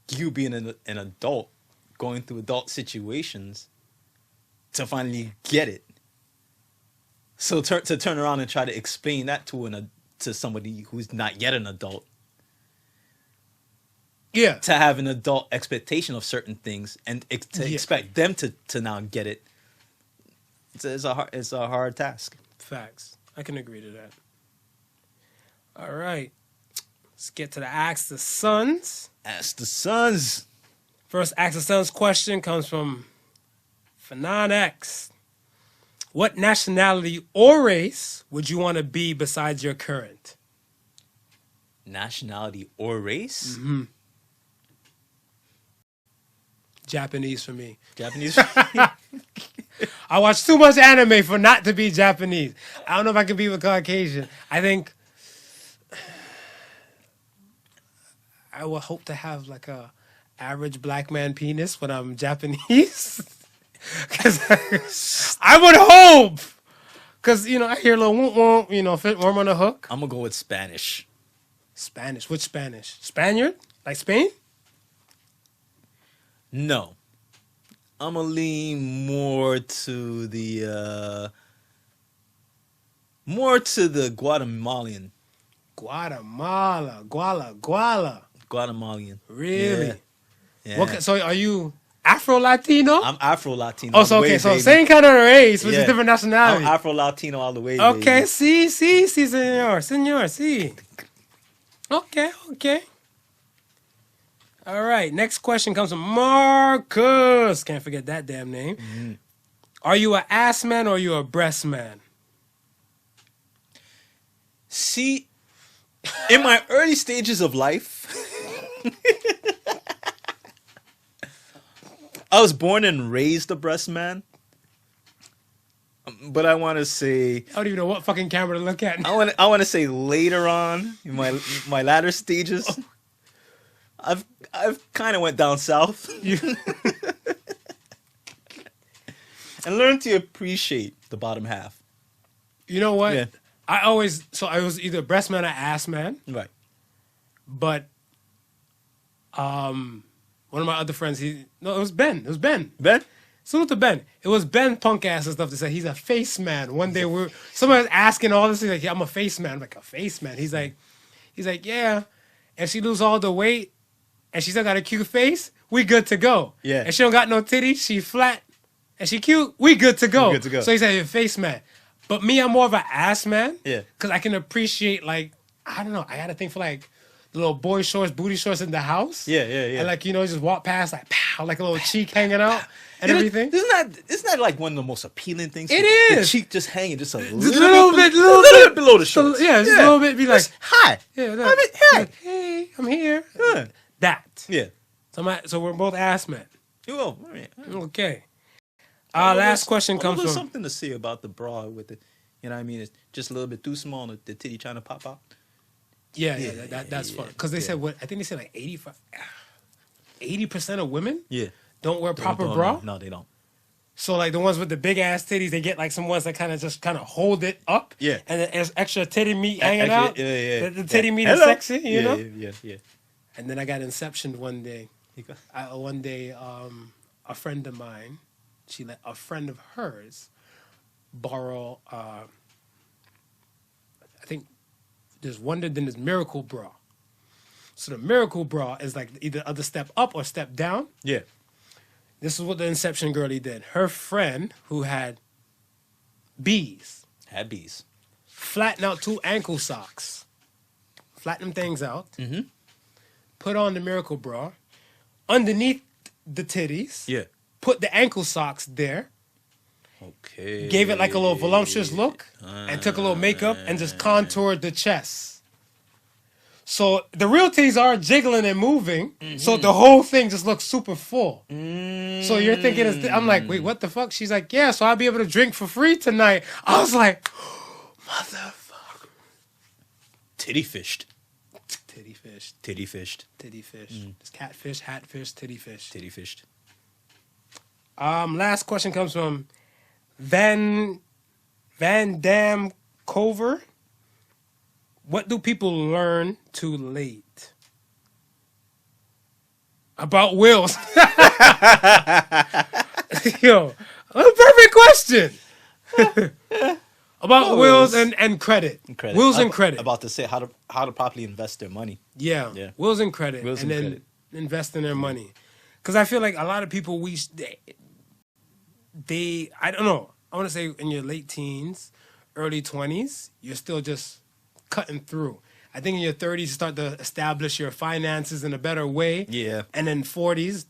you being an adult, going through adult situations to finally get it. So to turn around and try to explain that to somebody who's not yet an adult. Yeah. To have an adult expectation of certain things and to expect them to now get it. It's a hard task. Facts. I can agree to that. All right. Let's get to the Ask the Sons. Ask the Sons. First Ask the Sons question comes from Fanon X. What nationality or race would you want to be besides your current? Nationality or race? Mm-hmm. Japanese for me. Japanese? I watch too much anime for not to be Japanese. I don't know if I can be with Caucasian. I think I would hope to have like a average black man penis when I'm Japanese. Because I would hope. Because, you know, I hear a little womp womp, you know, fit warm on the hook. I'm going to go with Spanish. Spanish? Which Spanish? Spaniard? Like Spain? No. I'm going to lean more to the Guatemalan. Guatemalan. Really? Yeah. What, so are you Afro-Latino? I'm Afro-Latino. Oh, so okay, so same kind of race, which is different nationality. I'm Afro-Latino all the way, Okay, baby. sí, señor, sí. Okay. All right, next question comes from Marcus. Can't forget that damn name. Are you an ass man or are you a breast man? See, in my early stages of life, I was born and raised a breast man. But I want to say, I don't even know what fucking camera to look at. I want to say later on in my latter stages, I've kind of went down south and learned to appreciate the bottom half. You know what? Yeah. I was either breast man or ass man, Right. but one of my other friends, it was Ben. It was Ben. Ben? Salute to Ben. It was Ben punk ass and stuff to say he's a face man. One day somebody was asking all this, he's like, yeah, I'm a face man. I'm like, a face man? He's like, yeah. If she lose all the weight and she still got a cute face, we good to go. Yeah. If she don't got no titties, she flat and she cute, we good to go. We good to go. So he said, you're a face man. But me, I'm more of an ass man. Yeah. Because I can appreciate, like, I don't know, I got a thing for, like, the little boy shorts, booty shorts in the house. Yeah. And, like, just walk past, like, pow, like a little cheek hanging out and everything. Isn't that like one of the most appealing things? It The is. cheek just hanging just a Just little bit below the shorts. Yeah, just a little bit. Be like, Hi. yeah, I mean, hey. hey, I'm here. Huh. That. Yeah. So we're both ass men. Well, I mean, Okay. Last question comes there's from. something to say about the bra with it. You know what I mean? It's just a little bit too small, and the titty trying to pop out. Yeah, that's fun. Because they said what? I think they said like 80% of women don't wear proper bra. No, they don't. So like the ones with the big ass titties, they get like some ones that kind of hold it up. Yeah. And then there's extra titty meat hanging out. Yeah. The titty meat is Hello. sexy, you know. Yeah. And then I got inceptioned one day. A friend of mine, she let a friend of hers borrow. I think there's Miracle Bra. So the Miracle Bra is like either other step up or step down. Yeah. This is what the Inception girlie did. Her friend who had bees Had bees. flatten out 2 ankle socks, flatten them things out. Mm-hmm. Put on the Miracle Bra underneath the titties. Yeah. Put the ankle socks there. Okay. Gave it like a little voluptuous look and took a little makeup and just contoured the chest. So the real titties are jiggling and moving, so the whole thing just looks super full. So you're thinking, I'm like, wait, what the fuck? She's like, yeah, so I'll be able to drink for free tonight. I was like, motherfucker. Titty fished. Titty fish. Titty fished. Titty fish. It's catfish, hatfish, titty fish. Titty fished. Last question comes from Van Dam Cover. What do people learn too late? About wills. Yo, a perfect question. About wills and credit. Wills and credit. About to say how to properly invest their money. Yeah. Yeah. Wills and credit. Wills and and then credit. invest in their money. Because I feel like a lot of people, I don't know. I want to say in your late teens, early 20s, you're still just cutting through. I think in your 30s, you start to establish your finances in a better way. Yeah. And then 40s,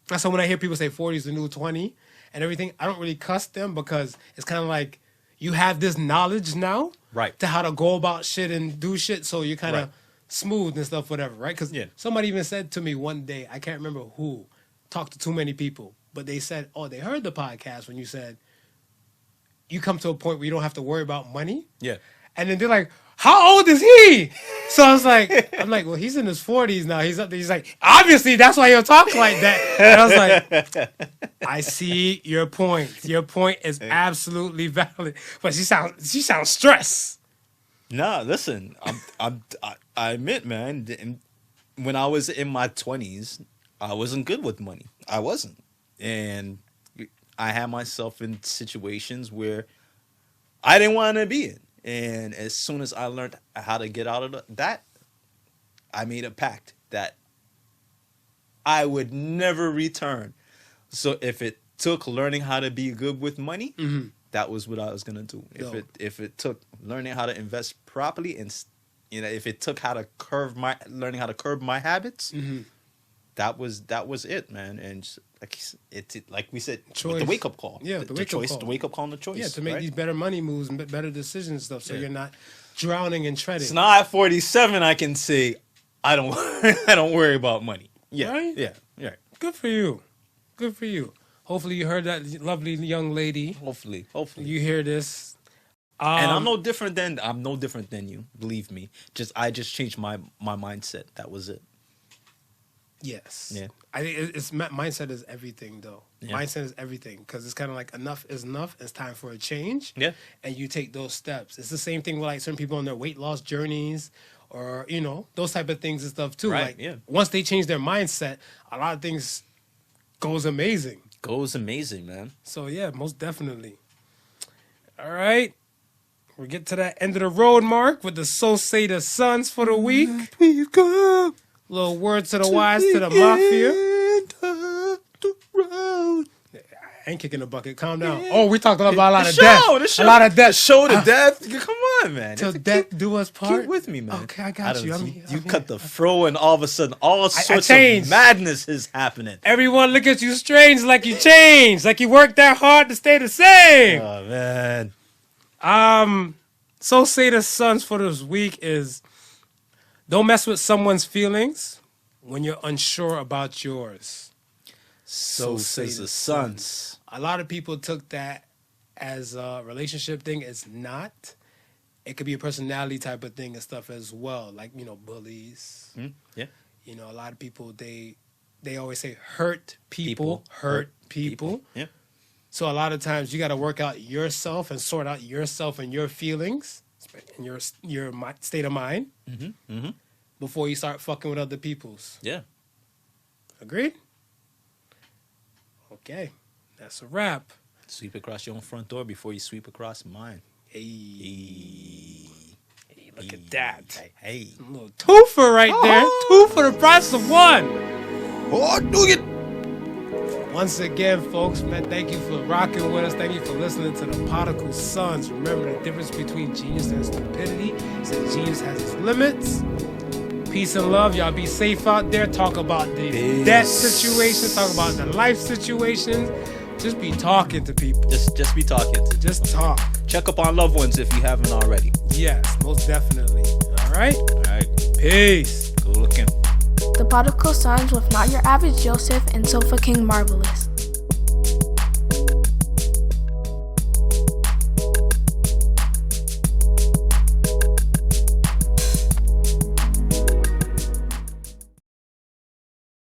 that's why when I hear people say 40 is the new 20 and everything, I don't really cuss them because it's kind of like you have this knowledge now Right. to how to go about shit and do shit, so you're kind of Right. smooth and stuff, whatever, right? Because somebody even said to me one day, I can't remember who, talked to too many people, but they said, oh, they heard the podcast when you said you come to a point where you don't have to worry about money. Yeah. And then they're like, how old is he? So I was like, well, he's in his 40s now. He's up there. He's like, obviously, that's why he'll talk like that. And I was like, I see your point. Your point is absolutely valid. But she sounds stressed. Nah, listen, I admit, man, when I was in my 20s, I wasn't good with money. I wasn't. And I had myself in situations where I didn't want to be in. And as soon as I learned how to get out of that, I made a pact that I would never return. So if it took learning how to be good with money, that was what I was gonna do. If it took learning how to invest properly, and if it took learning how to curb my habits, that was it, man. And like we said, Choice. with the wake up call. Yeah, the wake-up choice, call. the wake up call and the choice. Yeah, to make right? these better money moves and better decisions and stuff, so you're not drowning and treading. So now at 47, I can say I don't I don't worry about money. Yeah, Right? yeah. Good for you. Good for you. Hopefully you heard that lovely young lady. Hopefully. You hear this. And I'm no different than you. Believe me. I just changed my mindset. That was it. Yes. Yeah. I think it's mindset is everything, though. Yeah. Mindset is everything, because it's kind of like enough is enough. It's time for a change. Yeah. And you take those steps. It's the same thing with like certain people on their weight loss journeys, or those type of things and stuff too. Right, Like yeah. once they change their mindset, a lot of things goes amazing. Goes amazing, man. So yeah, most definitely. All right. We get to that end of the road mark with the So Say the Sons for the week. We go Little word to the wise to the mafia. end of the road. I ain't kicking the bucket. Calm down. Oh, we talked about a lot of The death. show. A lot of death. Show the death. Come on, man. Till death do us part. Keep with me, man. Okay, I got you. You cut the fro, and all of a sudden, all sorts changed. of madness is happening. Everyone look at you strange, like you changed, like you worked that hard to stay the same. Oh man. So Say the Sons for this week is: don't mess with someone's feelings when you're unsure about yours. So says the sons. A lot of people took that as a relationship thing. It's not. It could be a personality type of thing and stuff as well. Like, bullies. Yeah. A lot of people, they always say hurt people hurt people. Yeah. So a lot of times you got to work out yourself and sort out yourself and your feelings and your state of mind before you start fucking with other people's. Yeah. Agreed? Okay. That's a wrap. Sweep across your own front door before you sweep across mine. Hey, look at that. Hey. A little twofer right there. Two for the price of one. Oh, do it. Once again, folks, man, thank you for rocking with us. Thank you for listening to the Podical Sons. Remember the difference between genius and stupidity is that genius has its limits. Peace and love. Y'all be safe out there. Talk about the death situations. Talk about the life situations. Just be talking to people. Just be talking to. Just talk. Check up on loved ones if you haven't already. Yes, most definitely. All right? All right. Peace. Go looking. The Podical Sons with not your average Joseph and Sofa King Marvelous.